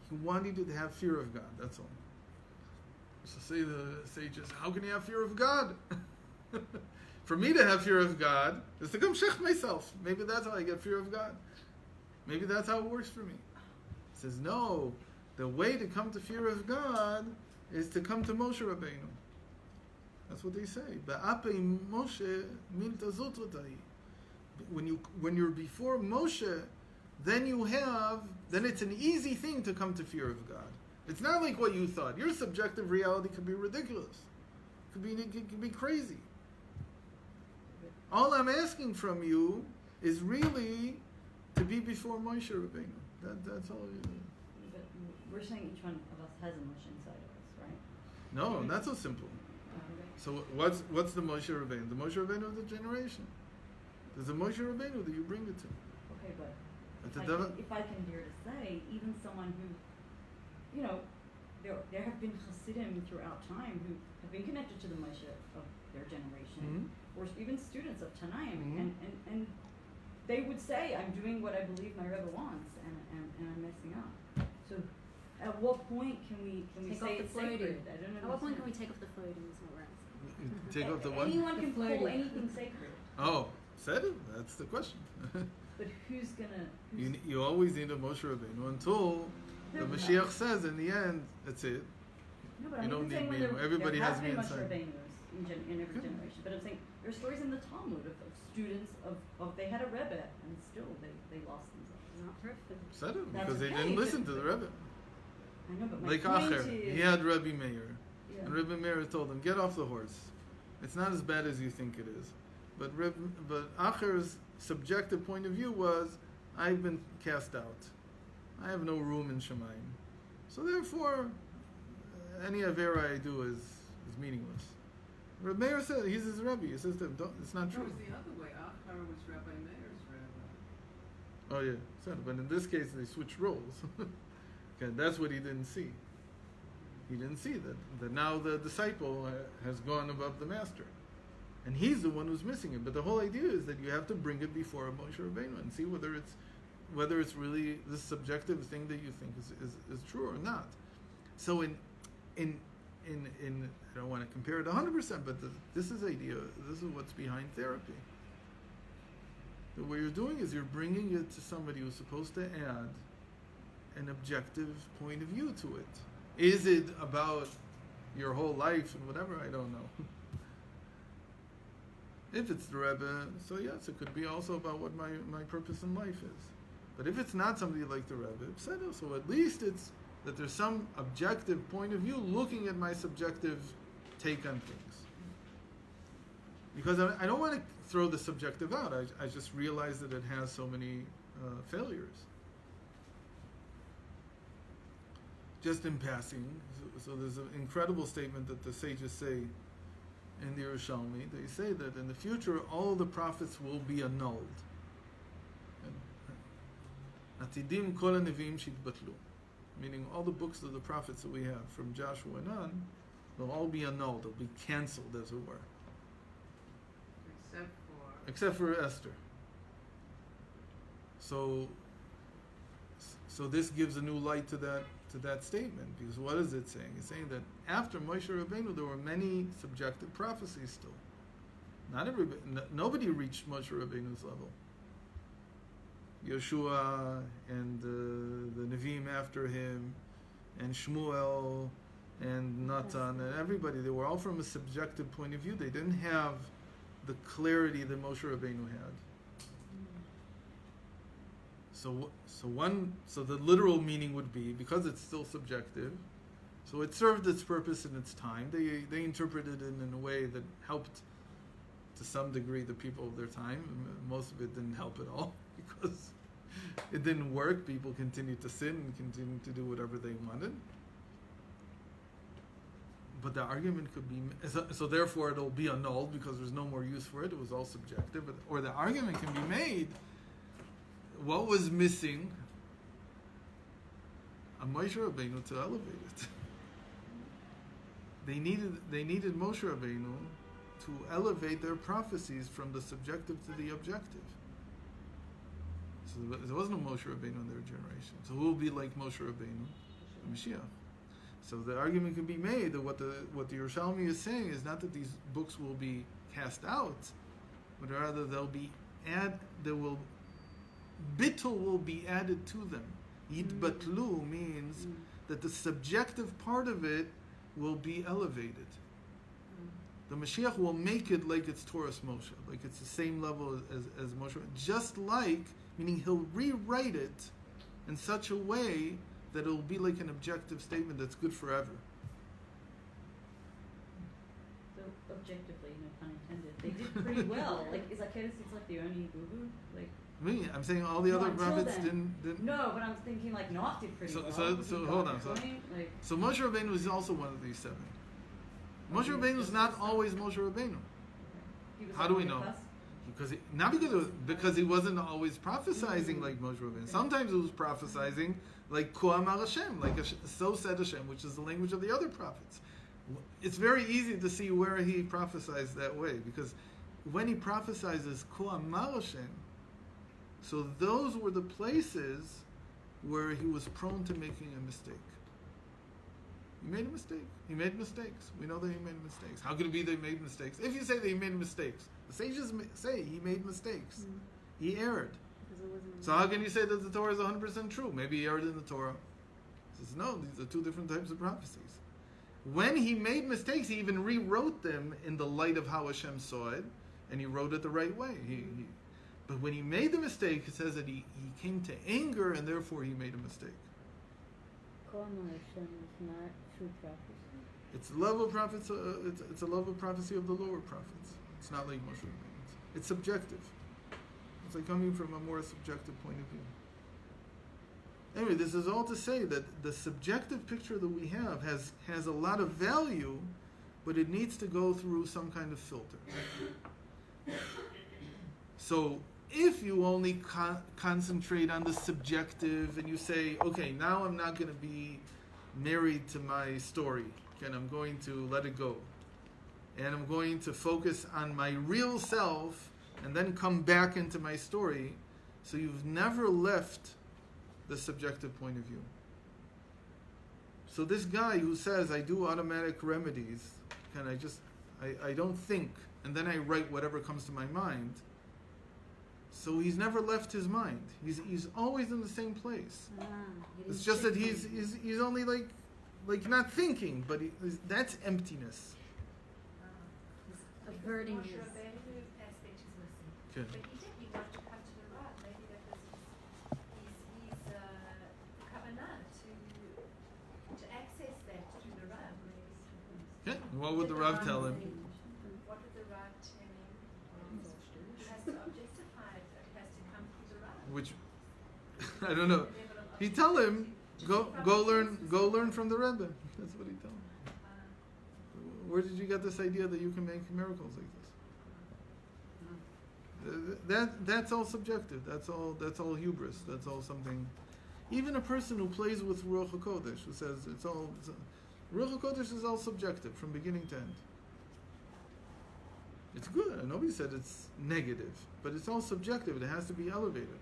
He wanted you to have fear of God. That's all. So say the sages, how can you have fear of God? For me to have fear of God is to come shech myself. Maybe that's how I get fear of God. Maybe that's how it works for me. He says, no, the way to come to fear of God is to come to Moshe Rabbeinu. That's what they say. Ba'apei Moshe milta zototai. When you're before Moshe, then it's an easy thing to come to fear of God. It's not like what you thought. Your subjective reality could be ridiculous. It could be crazy. All I'm asking from you is really to be before Moshe Rabbeinu. That's all. But we're saying each one of us has a Moshe inside of us, right? No, not so simple. So what's the Moshe Rabbeinu? The Moshe Rabbeinu of the generation. There's a Moshe Rabbeinu that you bring it to. Okay, but At the if I can dare to say, even someone who, there have been Hasidim throughout time who have been connected to the Moshe of their generation, or even students of Tanaim, and they would say, I'm doing what I believe my Rebbe wants, and I'm messing up. So at what point can we Take say off the it's sacred? floating. I don't understand. At what point can we take off the floating is what we're asking. Take off the what? Anyone can The pull floating. anything sacred, Oh, said it. That's the question. But who's gonna? Who's, you always need a Moshe Rabbeinu until the No, Mashiach says in the end, that's it. no, but you I'm don't even saying need when me. there, Everybody there has have me been Moshe inside. Rabbeinus in every Good. generation. But I'm saying there are stories in the Talmud of students of they had a Rebbe and still they lost themselves. Not perfect. Said it That's because they okay, didn't listen but- to the Rebbe. I know, but my Like point Acher, is, he had Rebbe Meir, yeah. and Rebbe Meir told him, "Get off the horse. It's not as bad as you think it is." But Acher's subjective point of view was, "I've been cast out. I have no room in Shemayim. So therefore, any avera I do is meaningless." Rebbe Meir said, he's his Rebbe. He says to him, it's not It true. was the other way. Acher was Rabbi Meir's rabbi. Oh yeah, said, but in this case they switched roles. Okay, that's what he didn't see. He didn't see that now the disciple has gone above the master, and he's the one who's missing it. But the whole idea is that you have to bring it before Moshe Rabbeinu and see whether it's really this subjective thing that you think is true or not. So in I don't want to compare it 100%, but this is what's behind therapy. That what you're doing is you're bringing it to somebody who's supposed to add an objective point of view to it. Is it about your whole life and whatever? I don't know. If it's the Rebbe, so yes, it could be also about what my purpose in life is. But if it's not somebody like the Rebbe, so at least it's that there's some objective point of view looking at my subjective take on things. Because I don't want to throw the subjective out. I just realize that it has so many failures. Just in passing, so there's an incredible statement that the sages say in the Yerushalmi. They say that in the future all the prophets will be annulled. Atidim kol hanevim shitbatlu, meaning all the books of the prophets that we have from Joshua and on, they'll all be annulled. They'll be cancelled, as it were, except for Esther. So this gives a new light to that statement, because what is it saying? It's saying that after Moshe Rabbeinu there were many subjective prophecies still. Nobody reached Moshe Rabbeinu's level. Yeshua and the Nevi'im after him, and Shmuel and Natan and everybody, they were all from a subjective point of view. They didn't have the clarity that Moshe Rabbeinu had. So the literal meaning would be, because it's still subjective, so it served its purpose in its time. They interpreted it in a way that helped to some degree the people of their time. Most of it didn't help at all because it didn't work. People continued to sin and continued to do whatever they wanted. But the argument could be, so therefore it'll be annulled because there's no more use for it. It was all subjective. Or the argument can be made, what was missing? A Moshe Rabbeinu to elevate it. They needed Moshe Rabbeinu to elevate their prophecies from the subjective to the objective. So there was no Moshe Rabbeinu in their generation. So who will be like Moshe Rabbeinu? The Mashiach. So the argument can be made that what the Yerushalmi is saying is not that these books will be cast out, but rather bittul will be added to them. Yitbatlu means that the subjective part of it will be elevated. The Mashiach will make it like it's Torah's Moshe, like it's the same level as Moshe. Just like, meaning he'll rewrite it in such a way that it'll be like an objective statement that's good forever. So objectively, no pun intended, they did pretty well. Like Zacchaeus is like the only boo-boo. Like I'm saying all the No, other until prophets then. didn't. no, but I'm thinking like Noach did pretty So- well. so- Was so he hold God on, so- point? Like So Moshe Rabbeinu is also one of these seven. Moshe Rabbeinu is not always Moshe Rabbeinu. he was How on do we the know? cusp. Because he wasn't always prophesizing like Moshe Rabbeinu. Sometimes it was prophesizing like Ko Amar Hashem, like so said Hashem, which is the language of the other prophets. It's very easy to see where he prophesies that way, because when he prophesizes Ko Amar Hashem, so those were the places where he was prone to making a mistake. He made a mistake. He made mistakes. We know that he made mistakes. How could it be that he made mistakes? If you say that he made mistakes, the sages say he made mistakes. He erred. Because it wasn't. So how can you say that the Torah is 100% true? Maybe he erred in the Torah. He says, no, these are two different types of prophecies. When he made mistakes, he even rewrote them in the light of how Hashem saw it, and he wrote it the right way. But when he made the mistake, it says that he came to anger, and therefore he made a mistake. Ko Amar Hashem is not true prophecy. It's a level of prophets. It's a level of prophecy of the lower prophets. It's not like Moshe Rabbeinu. It's subjective. It's like coming from a more subjective point of view. Anyway, this is all to say that the subjective picture that we have has a lot of value, but it needs to go through some kind of filter. So if you only concentrate on the subjective and you say, okay, now I'm not going to be married to my story, and I'm going to let it go, and I'm going to focus on my real self and then come back into my story, so you've never left the subjective point of view. So this guy who says, I do automatic remedies, and I don't think, and then I write whatever comes to my mind, so he's never left his mind. He's always in the same place. It's just that he's only like not thinking, but that's emptiness. Averting Moshe his. Rabbeinu aspect is missing. Okay. But he did, he wanted to come to the Rav. Maybe that was his kavanah to access that through the Rav. Okay. What would the Rav tell him? What would the Rav tell him? He has to objectify it. It has to come through the Rav. Which I don't know. He tell him, go learn from the Rebbe. That's what he tell him. Where did you get this idea that you can make miracles like this? That's all subjective. That's all hubris. That's all something. Even a person who plays with Ruach HaKodesh, who says Ruach HaKodesh is all subjective from beginning to end. It's good. Nobody said it's negative, but it's all subjective. It has to be elevated.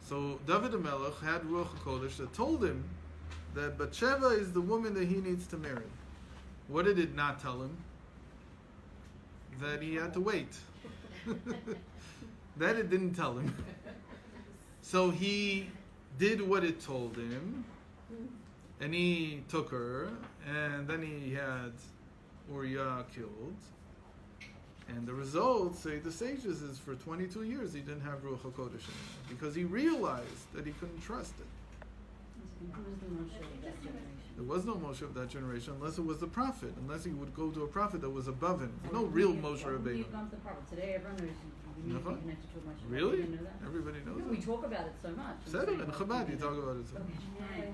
So David HaMelech had Ruach HaKodesh that told him that Bathsheba is the woman that he needs to marry. What did it not tell him? That he had to wait. That it didn't tell him. So he did what it told him, and he took her, and then he had Uriah killed. And the result, say the sages, is for 22 years he didn't have Ruach HaKodesh anymore, because he realized that he couldn't trust it. Who was the Moshe of that generation? There was no Moshe of that generation unless it was the prophet, unless he would go to a prophet that was above him. There's no real Moshe Rabbeinu. You've gone to the prophet. Today everyone knows you need to be connected to a Moshe. Really? You didn't know that? Everybody knows We it. talk about it so much. Said it in Chabad, you talk about it so much. Okay.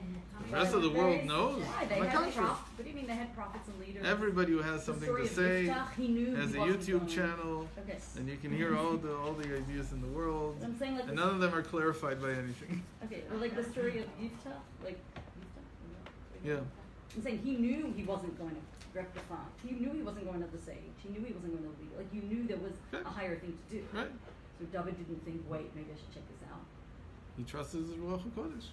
The rest of the world knows. Why? They My had country. what do you mean they had prophets and leaders? Everybody who has The something story to of say Yiftach, he knew has he a wasn't YouTube going. channel, Okay. and you can hear all the ideas in the world, I'm saying like and this- none of them are clarified by anything. Okay, well, like the story of Yiftach, like Yiftach? Yeah. I'm saying he knew he wasn't going to rep the farm. He knew he wasn't going to the sage. He knew he wasn't going to lead. Like you knew there was Okay. a higher thing to do. Right? So David didn't think, wait, maybe I should check this out. He trusted his Ruach HaKodesh.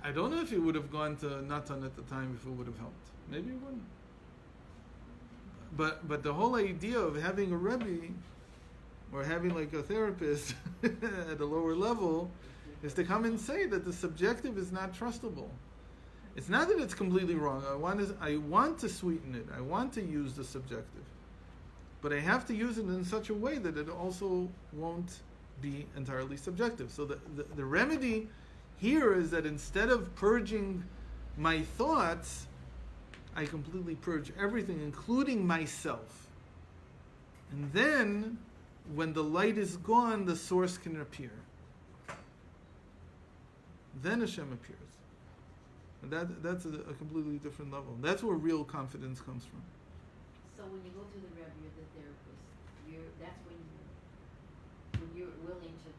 I don't know if he would have gone to Natan at the time if it would have helped. Maybe it wouldn't. But the whole idea of having a Rebbe or having like a therapist at a lower level is to come and say that the subjective is not trustable. It's not that it's completely wrong. I want to sweeten it. I want to use the subjective. But I have to use it in such a way that it also won't be entirely subjective. So the remedy here is that instead of purging my thoughts, I completely purge everything, including myself. And then, when the light is gone, the source can appear. Then Hashem appears. And that's a completely different level. That's where real confidence comes from. So when you go to the Rebbe, you're the therapist. that's when you're willing to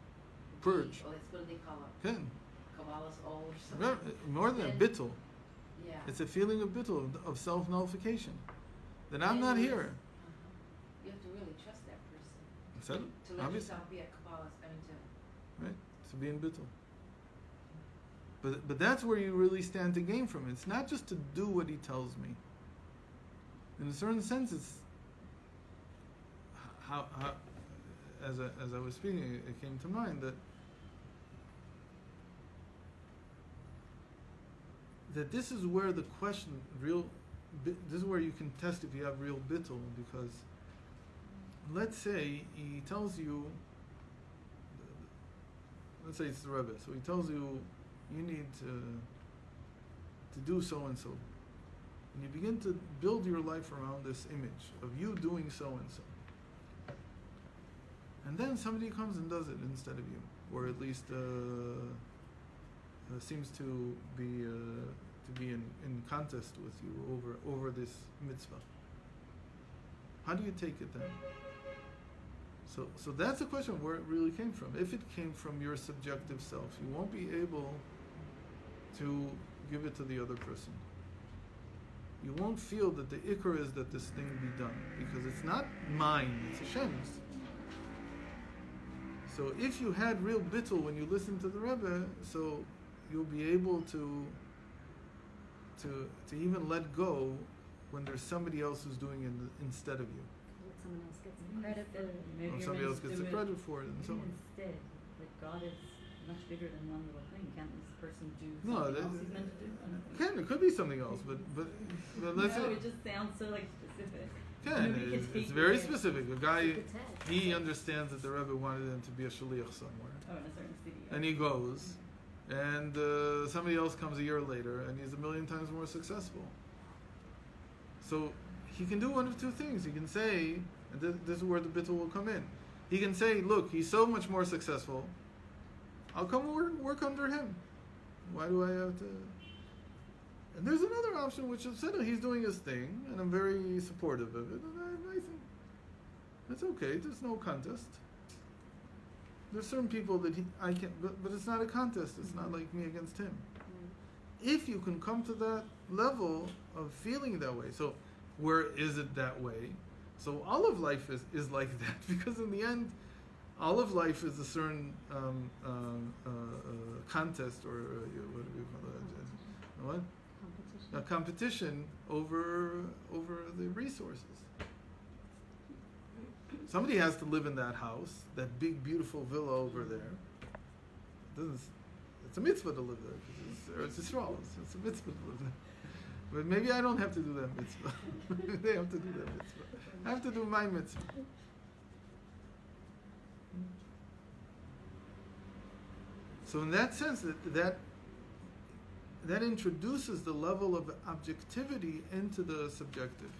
Purge. Or that's what they call it, Ken. Kabbalah's old or something. Well, more than a Then- bittul. Yeah. It's a feeling of bittul, of self-nullification. That I'm Then not you- here. You have to really trust that person. Is that it? To let Obviously. yourself be at Kabbalah's, I mean, to Right? To be in bittul. But that's where you really stand to gain from it. It's not just to do what he tells me. In a certain sense, it's how as I was speaking, it came to mind that this is where the question this is where you can test if you have real bittul, because let's say he tells you, let's say it's the Rebbe, so he tells you you need to do so and so, and you begin to build your life around this image of you doing so and so, and then somebody comes and does it instead of you, or at least seems to be in contest with you over this mitzvah. How do you take it then? So that's a question where it really came from. If it came from your subjective self, you won't be able to give it to the other person. You won't feel that the ikar is that this thing be done, because it's not mine, it's Hashem's. So if you had real bittul when you listen to the Rebbe, so you'll be able to even let go when there's somebody else who's doing it instead of you. Let someone else get some credit for it. Maybe Or you're somebody else meant gets to the do it credit for it and so on. instead. Like God is much bigger than one little thing. Can't this person do No, something else he's meant to do? I don't know. It could be something else, but let's No, say it just sounds so like specific. Ken, Nobody can it's take very away. specific. A guy, It's a test. he understands that the Rebbe wanted him to be a shaliach somewhere, Oh, in a certain city. and he goes, and somebody else comes a year later, and he's 1,000,000 times more successful. So he can do one of two things. He can say, and this is where the bittul will come in. He can say, look, he's so much more successful, I'll come work under him. Why do I have to? And there's another option, which is that he's doing his thing, and I'm very supportive of it, and I think that's okay. There's no contest. There's certain people that I can, but it's not a contest. It's not like me against him. If you can come to that level of feeling that way, so where is it that way? So all of life is like that, because in the end, all of life is a certain contest, or what do we call it? What? Competition. A competition over the resources. Somebody has to live in that house, that big beautiful villa over there. It's a mitzvah to live there. It's Yisrael. It's a mitzvah to live there. But maybe I don't have to do that mitzvah. They have to do that mitzvah. I have to do my mitzvah. So in that sense, that introduces the level of objectivity into the subjective.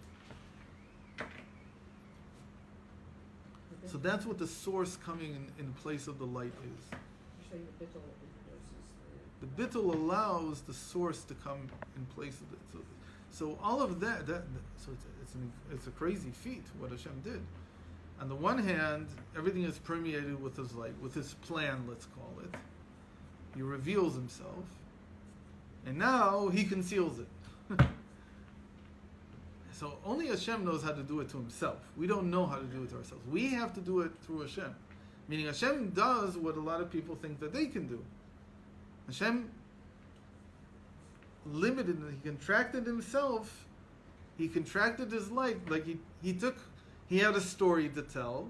So that's what the source coming in place of the light is. You're saying the bittul introduces The bittul allows the source to come in place of it. So all of that so it's a crazy feat what Hashem did. On the one hand, everything is permeated with His light, with His plan, let's call it. He reveals Himself, and now He conceals it. So only Hashem knows how to do it to Himself. We don't know how to do it to ourselves. We have to do it through Hashem. Meaning Hashem does what a lot of people think that they can do. Hashem limited, He contracted Himself, He contracted His light, like he had a story to tell,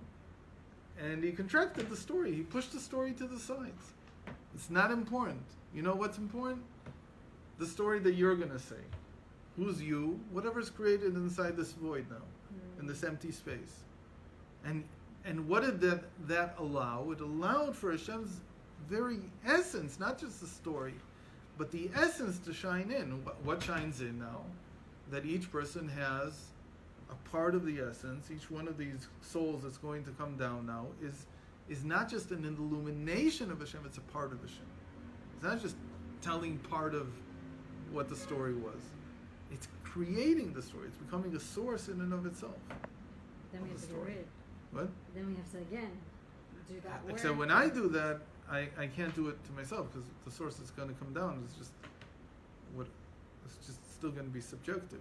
and He contracted the story. He pushed the story to the sides. It's not important. You know what's important? The story that you're going to say. Who's you? Whatever's created inside this void now, in this empty space. And what did that allow? It allowed for Hashem's very essence, not just the story, but the essence to shine in. What shines in now? That each person has a part of the essence. Each one of these souls that's going to come down now is not just an illumination of Hashem, it's a part of Hashem. It's not just telling part of what the story was. It's creating the story. It's becoming a source in and of itself. Then we of have the the story. grid. What? Then we have to again do that work. Except when I do that, I can't do it to myself because the source is going to come down. It's just what it's just still going to be subjective.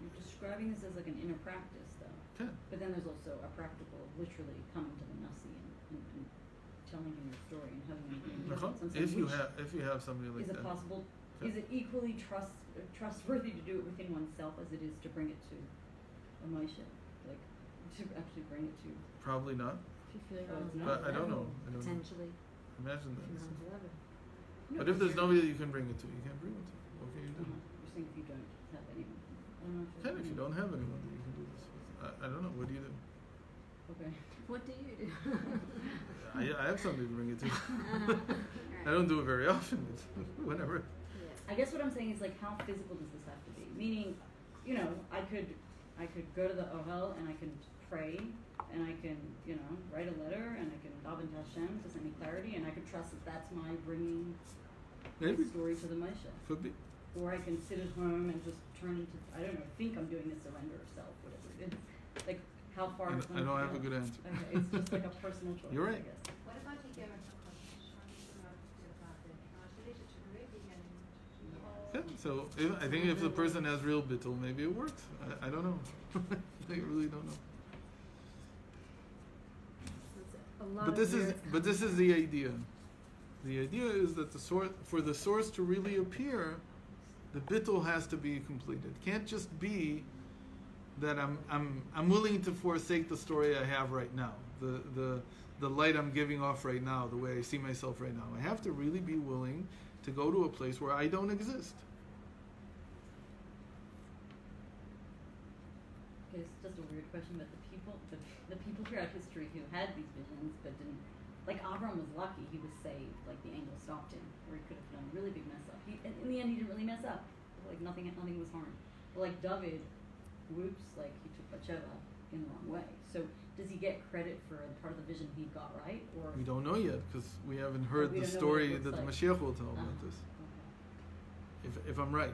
You're describing this as like an inner practice, though. Okay. But then there's also a practical, literally coming to the Nasi and telling him your story and having him hear Uh-huh. it. So I'm saying, If you have somebody like is it that. possible? Okay. Is it equally trustworthy to do it within oneself as it is to bring it to a Moshe? Like to actually bring it to. Probably not. If you feel Well, on it's the not. But I don't know. level, I don't know. potentially, Imagine that. if you're on the level. But if there's nobody that you can bring it to, you can't bring it to. What can you do? You're saying if you don't have anyone. I don't know You can if you don't have anyone that you can do this with. I don't know. What do you do? Okay. What do you do? I have somebody to bring it to. Uh-huh. I don't do it very often. It's whenever. Yeah. I guess what I'm saying is like, how physical does this have to be? Meaning, you know, I could go to the Ohel and I can pray and I can, you know, write a letter and I can daven to Hashem to send me clarity and I could trust that that's my bringing Maybe. the story to the Moshe. Could be. Or I can sit at home and just turn into, I don't know, think I'm doing the surrender of self, whatever it is. Like, how far is I one don't to have a go? good answer. Okay, it's just like a personal choice, You're I right. guess. What about die Gerrit HaKodesh? How do you about that? Actually, it's already and Yeah, so I think if the person has real bittul, maybe it works. I don't know. I really don't know. A lot But of this is words come- the idea. The idea is that for the source to really appear, the bittul has to be completed. It can't just be that I'm willing to forsake the story I have right now, the light I'm giving off right now, the way I see myself right now. I have to really be willing to go to a place where I don't exist. Okay, it's just a weird question, but the people throughout history who had these visions but didn't, like Avram was lucky, he was saved, like the angel stopped him, or he could have done a really big mess up. In the end, he didn't really mess up, like nothing was harmed. But like David, whoops, like he took Bathsheba in the wrong way. So does he get credit for the part of the vision he got right, or? We don't know yet because we haven't heard We the don't know what it story looks that the like. Mashiach will tell about Uh-huh. this. If I'm right.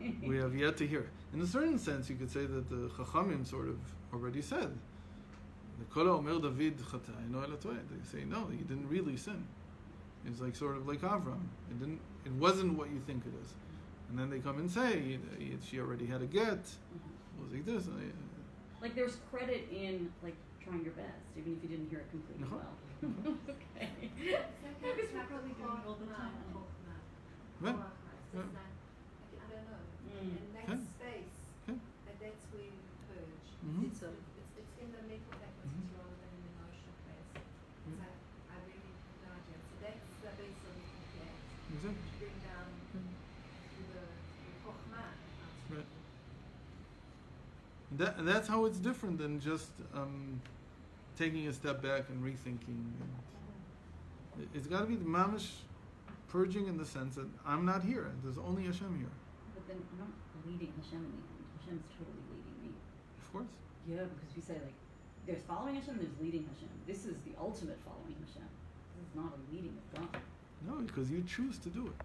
Okay. We have yet to hear. In a certain sense, you could say that the Chachamim sort of already said, the Kol Omer David Chatay No Ela Toeh. They say, no, he didn't really sin. It's like sort of like Avram. It wasn't what you think it is. And then they come and say, she already had a get. It was like this. Like there's credit in like trying your best, even if you didn't hear it completely Uh-huh. well. Okay. Because we're probably doing it all the time. Right. I don't know. Mm. And Okay. next space, Okay. and that's where you purge. Mhm. It's in the middle, that was Mhm. rather than in the emotional place. Mhm. So I really digest. So that's the base of the complex. Exactly. To bring down to the chokhmah. Right. And that's how it's different than just taking a step back and rethinking. It's got to be the mamish purging in the sense that I'm not here. There's only Hashem here. But then I'm not leading Hashem in the end. Hashem's totally leading me. Of course. Yeah, because we say like, there's following Hashem, there's leading Hashem. This is the ultimate following Hashem. This is not a leading of God. No, because you choose to do it.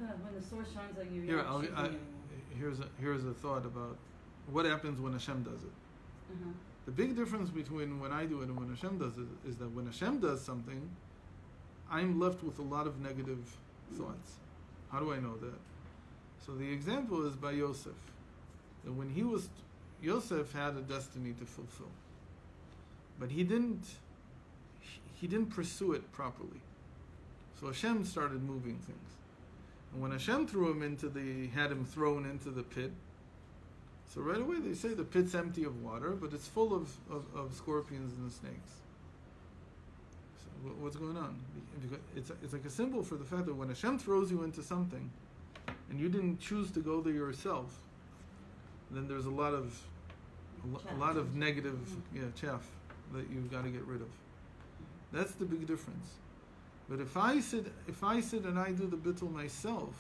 Yeah, when the source shines on you, Here, you're not choosing anymore. here's a thought about what happens when Hashem does it. Uh-huh. The big difference between when I do it and when Hashem does it is that when Hashem does something, I'm left with a lot of negative thoughts. How do I know that? So the example is by Yosef. That when Yosef had a destiny to fulfill, but he didn't pursue it properly. So Hashem started moving things. And when Hashem had him thrown into the pit, so right away they say the pit's empty of water, but it's full of scorpions and snakes. So what's going on? Because it's like a symbol for the fact that when Hashem throws you into something, and you didn't choose to go there yourself, then there's a lot of negative chaff that you've got to get rid of. That's the big difference. But if I sit and I do the bittul myself,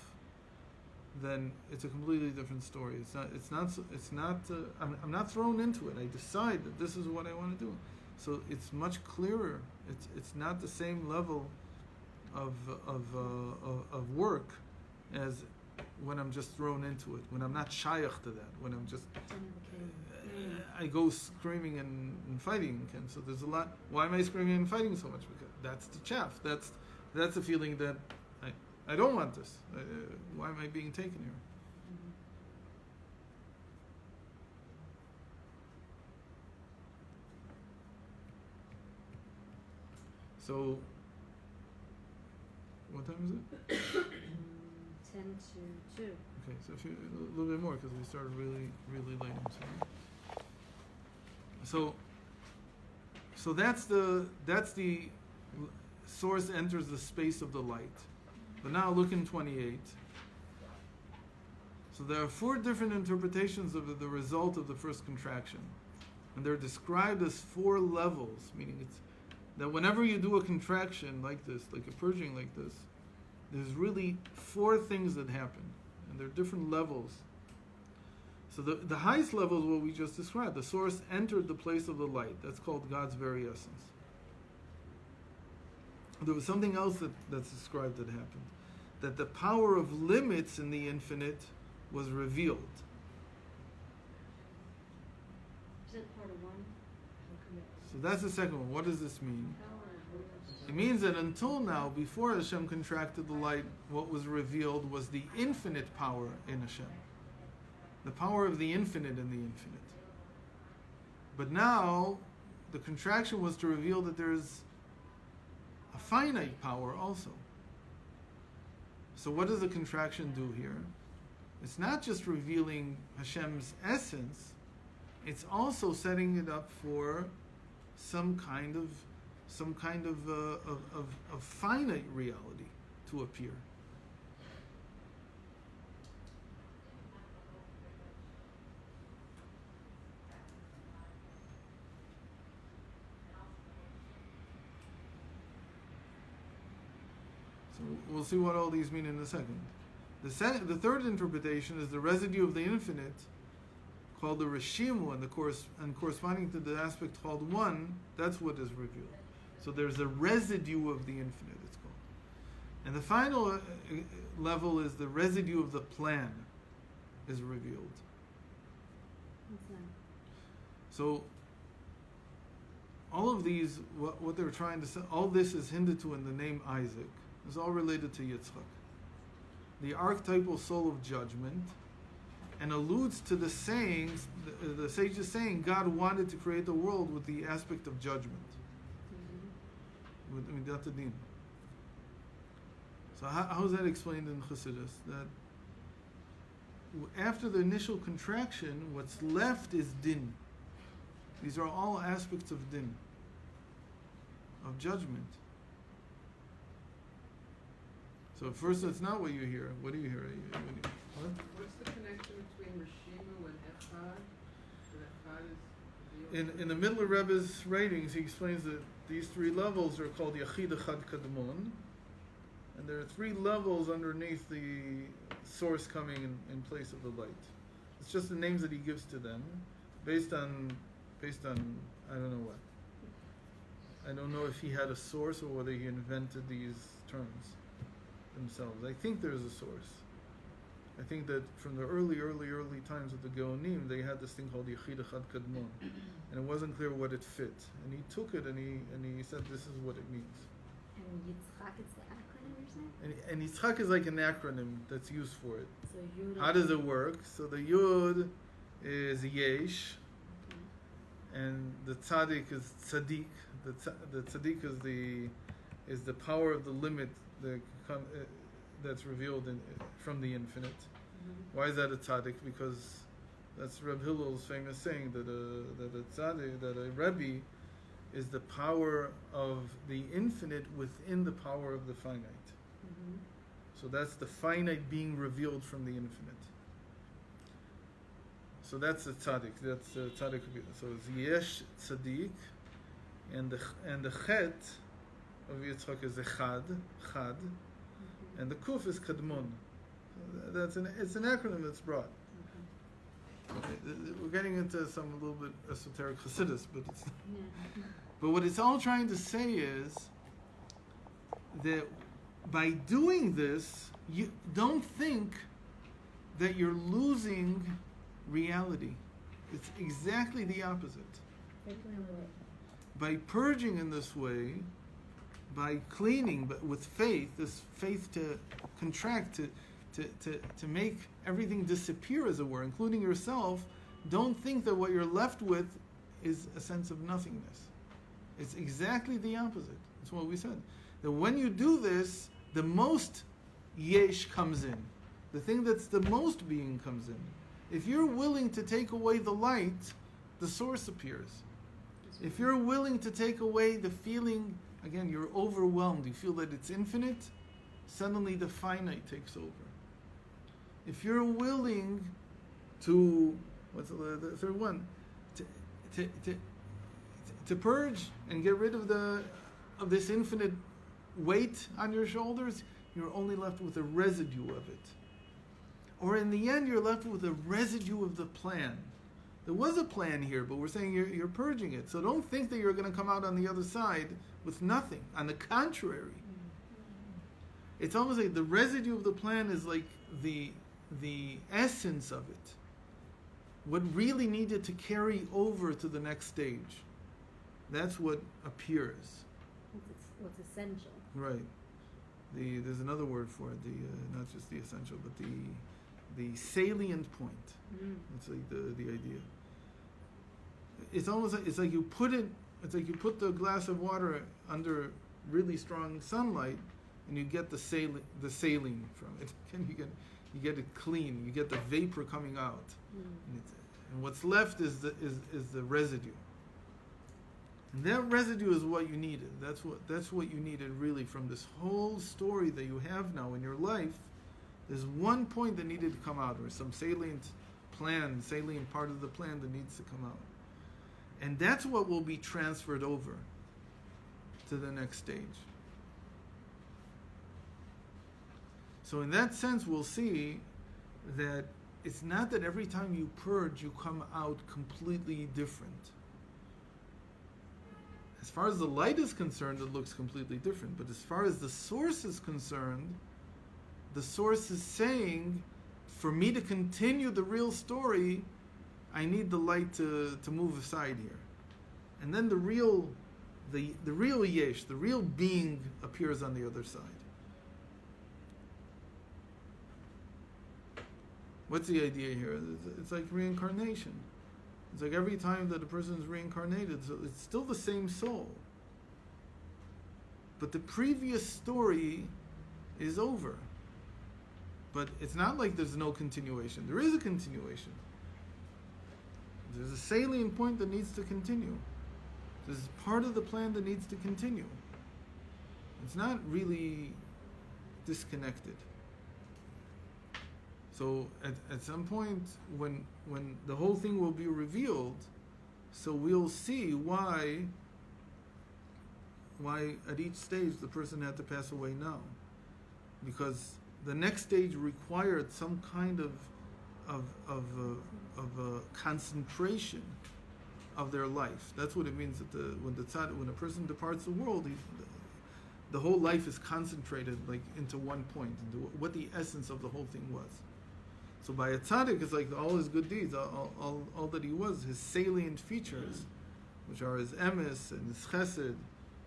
then it's a completely different story. I'm not thrown into it. I decide that this is what I want to do. So it's much clearer. It's not the same level of work as when I'm just thrown into it, when I'm not shaykh to that, when I'm just Identification. I go screaming and fighting, and so there's a lot. Why am I screaming and fighting so much? Because that's the chaff. That's a feeling that I don't want this. Why am I being taken here? Mhm. So, what time is it? 10 to 2. Okay, so a little bit more because we started really, really late. I'm sorry. So that's the source enters the space of the light. But now look in 28. So there are 4 different interpretations of the result of the first contraction, and they're described as 4 levels, meaning it's that whenever you do a contraction like this, like a purging like this, there's really 4 things that happen, and they're different levels. So the highest level is what we just described. The source entered the place of the light. That's called God's very essence. There was something else that's described that happened. That the power of limits in the infinite was revealed. Is that part of 1? So that's the second one. What does this mean? Power of limits. It means that until now, before Hashem contracted the light, what was revealed was the infinite power in Hashem. The power of the infinite in the infinite. But now, the contraction was to reveal that there is a finite power also. So what does the contraction do here? It's not just revealing Hashem's essence, it's also setting it up for some kind of finite reality to appear. So we'll see what all these mean in a second. The third interpretation is the residue of the infinite, called the Reshimu, and corresponding to the aspect called 1, that's what is revealed. So there's a residue of the infinite, it's called. And the final level is the residue of the plan is revealed. What's that? So all of these, what they're trying to say, all this is hinted to in the name Isaac. It's all related to Yitzchak. The archetypal soul of judgment, and alludes to the sayings, the sages saying God wanted to create the world with the aspect of judgment. With Midat Hadin. So how is that explained in Chassidus? That after the initial contraction, what's left is din. These are all aspects of din, of judgment. So first, that's not what you hear. What do you hear? What? What's the connection between Rishimu and Echad? That Echad is In the Middle Rebbe's writings, he explains that these 3 levels are called Yachid Echad Kadmon, and there are 3 levels underneath the source coming in place of the light. It's just the names that he gives to them, based on I don't know what. I don't know if he had a source or whether he invented these terms themselves. I think there's a source. I think that from the early times of the Geonim, they had this thing called Yechid Echad Kadmon, and it wasn't clear what it fit. And he took it and he said, "This is what it means." And Yitzchak is the acronym you're saying? And Yitzchak is like an acronym that's used for it. So Yud. How does it work? So the Yud is Yesh, and the Tzaddik is Tzaddik. The Tzaddik is the power of the limit that's revealed from the infinite. Why is that a tzaddik? Because that's Reb Hillel's famous saying that a tzaddik, that a Rebbe, is the power of the infinite within the power of the finite. So that's the finite being revealed from the infinite. So that's a tzaddik. That's a tzaddik. So it's yesh tzaddik, and the chet of Yitzchak is chad, and the kuf is kadmon. It's an acronym that's broad. We're getting into some a little bit esoteric chassidus, but what it's all trying to say is that by doing this, you don't think that you're losing reality. It's exactly the opposite. By purging in this way, by cleaning, but with faith, this faith to contract, to make everything disappear, as it were, including yourself, don't think that what you're left with is a sense of nothingness. It's exactly the opposite. That's what we said. That when you do this, the most yesh comes in. The thing that's the most being comes in. If you're willing to take away the light, the source appears. If you're willing to take away the feeling, again, you're overwhelmed, you feel that it's infinite, suddenly the finite takes over. If you're willing to, what's the third one? To purge and get rid of this infinite weight on your shoulders, you're only left with a residue of it. Or in the end, you're left with a residue of the plan. There was a plan here, but we're saying you're purging it. So don't think that you're going to come out on the other side with nothing. On the contrary, it's almost like the residue of the plan is like the essence of it. What really needed to carry over to the next stage. That's what appears. What's essential. Right. There's another word for it. Not just the essential, but the salient point. It's like the idea. It's almost like it's like you put the glass of water under really strong sunlight, and you get the saline from it. And you get it clean. You get the vapor coming out, and what's left is the residue. And that residue is what you needed. That's what you needed really from this whole story that you have now in your life. There's one point that needed to come out, or some salient part of the plan that needs to come out. And that's what will be transferred over to the next stage. So in that sense, we'll see that it's not that every time you purge, you come out completely different. As far as the light is concerned, it looks completely different. But as far as the source is concerned, the source is saying, for me to continue the real story, I need the light to move aside here. And then the real yesh, the real being appears on the other side. What's the idea here? It's like reincarnation. It's like every time that a person is reincarnated, so it's still the same soul. But the previous story is over. But it's not like there's no continuation. There is a continuation. There's a salient point that needs to continue. There's part of the plan that needs to continue. It's not really disconnected. So at some point when the whole thing will be revealed, so we'll see why at each stage the person had to pass away now. Because the next stage required some kind of a concentration of their life. That's what it means that when a person departs the world, the whole life is concentrated like into one point, into what the essence of the whole thing was. So by a tzaddik, it's like all his good deeds, all that he was, his salient features, which are his emes and his chesed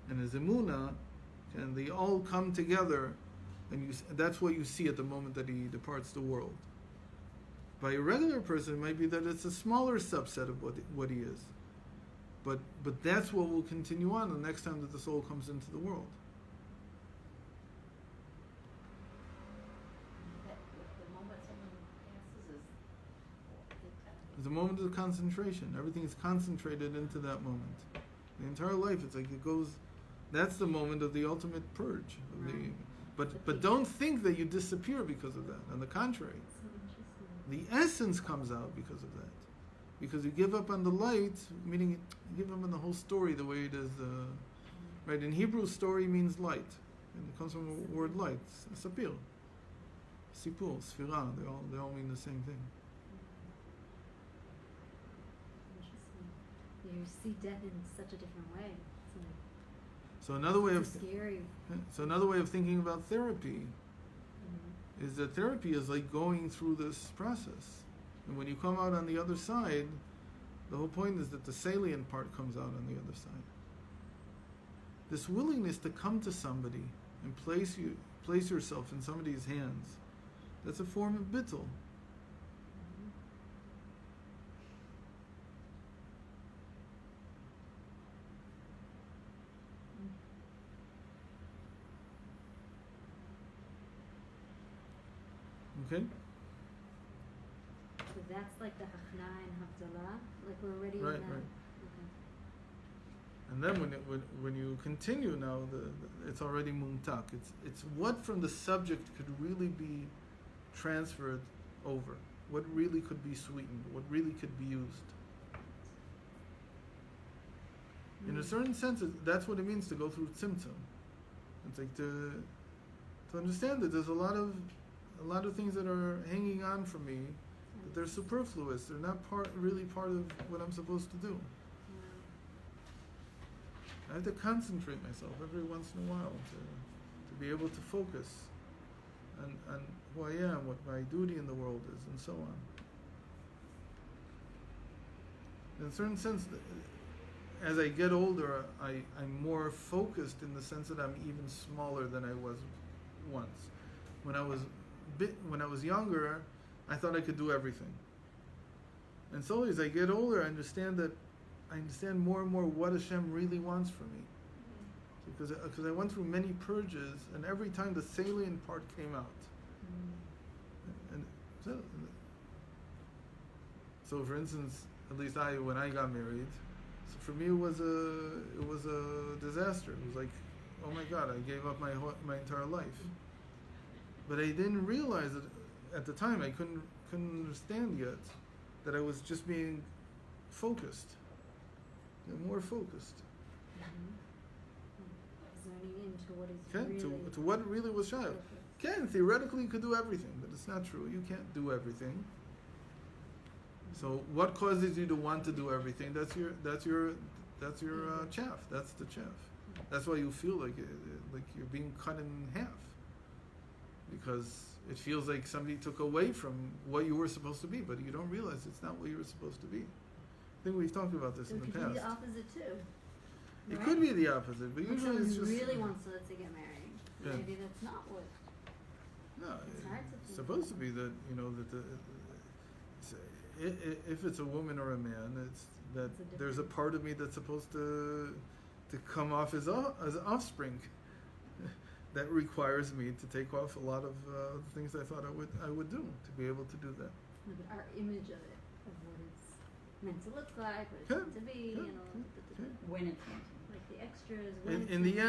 and his emunah, and they all come together, and that's what you see at the moment that he departs the world. By a regular person, it might be that it's a smaller subset of what he is. But that's what will continue on the next time that the soul comes into the world. It's a moment of concentration. Everything is concentrated into that moment. The entire life, it's like it goes. That's the moment of the ultimate purge. But don't think that you disappear because of that. On the contrary, the essence comes out because of that. Because you give up on the light, meaning you give up on the whole story the way it is. Right? In Hebrew, story means light, and it comes from the word light. Sapir, sipur, sfira. They all mean the same thing. You see death in such a different way. So another way of It's scary. So another way of thinking about therapy is that therapy is like going through this process. And when you come out on the other side, the whole point is that the salient part comes out on the other side. This willingness to come to somebody and place yourself in somebody's hands, that's a form of bittul. Okay? So that's like the Hachna and Havdalah? Like we're already Right, in that? right. Okay. And then when you continue now, it's already mumtak. It's what from the subject could really be transferred over. What really could be sweetened. What really could be used. In a certain sense, that's what it means to go through tzimtzum. It's like to understand that there's a lot of things that are hanging on for me, that they're superfluous. They're not really part of what I'm supposed to do. I have to concentrate myself every once in a while to be able to focus on who I am, what my duty in the world is, and so on. In a certain sense, as I get older, I'm more focused in the sense that I'm even smaller than I was once. When I was younger, I thought I could do everything. And so as I get older, I understand more and more what Hashem really wants from me. Because I went through many purges, and every time the salient part came out. And so for instance, at least when I got married, so for me it was a disaster. It was like, oh my God, I gave up my entire life. But I didn't realize it at the time. I couldn't understand yet that I was just being focused, more focused. Zoning into what is Okay, really to what really was shy. Can theoretically you could do everything, but it's not true. You can't do everything. So what causes you to want to do everything? That's your chaff. That's the chaff. That's why you feel like you're being cut in half, because it feels like somebody took away from what you were supposed to be, but you don't realize it's not what you were supposed to be. I think we've talked about this So in it the could past. be the opposite too. It right? could be the opposite, but Like usually someone it's who just really wants to get married. Yeah. Maybe that's not what. no. It's hard to It's think supposed to about. be that if it's a woman or a man, it's that It's a there's a different- part of me that's supposed to come off as offspring. That requires me to take off a lot of things I thought I would do to be able to do that. But our image of it, of what it's meant to look like, what it's Yeah, meant to be, yeah, you know, When it's meant to like the extras. when In it's the meant to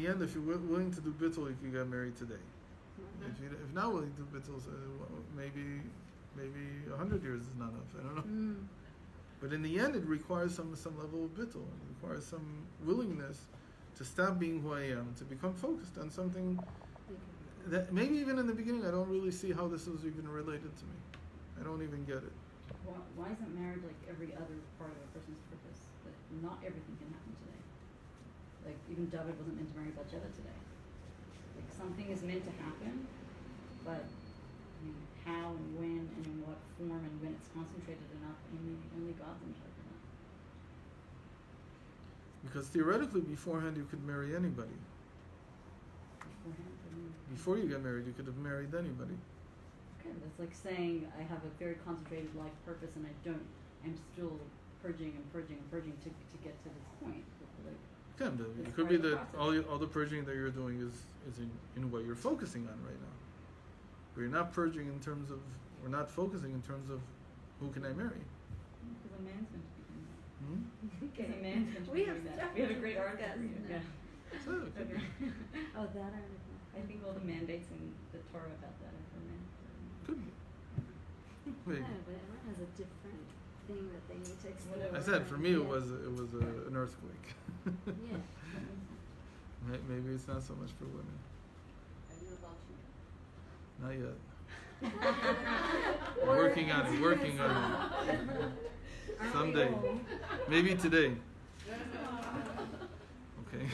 end, be. if you're willing to do bittul, you can get married today. Mhm. If not willing to do bittul, maybe 100 years is not enough. I don't know. Mm. But in the end, it requires some level of bittul. It requires some willingness to stop being who I am, to become focused on something that maybe even in the beginning I don't really see how this is even related to me. I don't even get it. Why isn't marriage like every other part of a person's purpose? That not everything can happen today. Like even David wasn't meant to marry Bathsheba today. Like something is meant to happen, but I mean, how and when and in what form and when it's concentrated enough, only God's in charge of that. Because theoretically, beforehand, you could marry anybody. Beforehand, I mean, Before you get married, you could have married anybody. okay, that's like saying I have a very concentrated life purpose and I'm still purging and purging and purging to get to this point. Like, It It's could part be of the that process. all the purging that you're doing is in what you're focusing on right now. But you're not purging in terms of, or not focusing in terms of who can I marry. because a man's meant to be doing that. Hmm? Because a man's meant to We be have doing that. stuff We have a to great article discuss for you. now. Yeah. So it could be. Oh, that article. I think all the mandates in the Torah about that are for men. Could be. Maybe. Yeah, but everyone has a different thing that they need to explore. Whatever. I said for me it Yeah. was an earthquake. Yeah. Maybe it's not so much for women. Not yet. Working on it. Working on it. Aren't we Someday. all? Maybe today. Okay.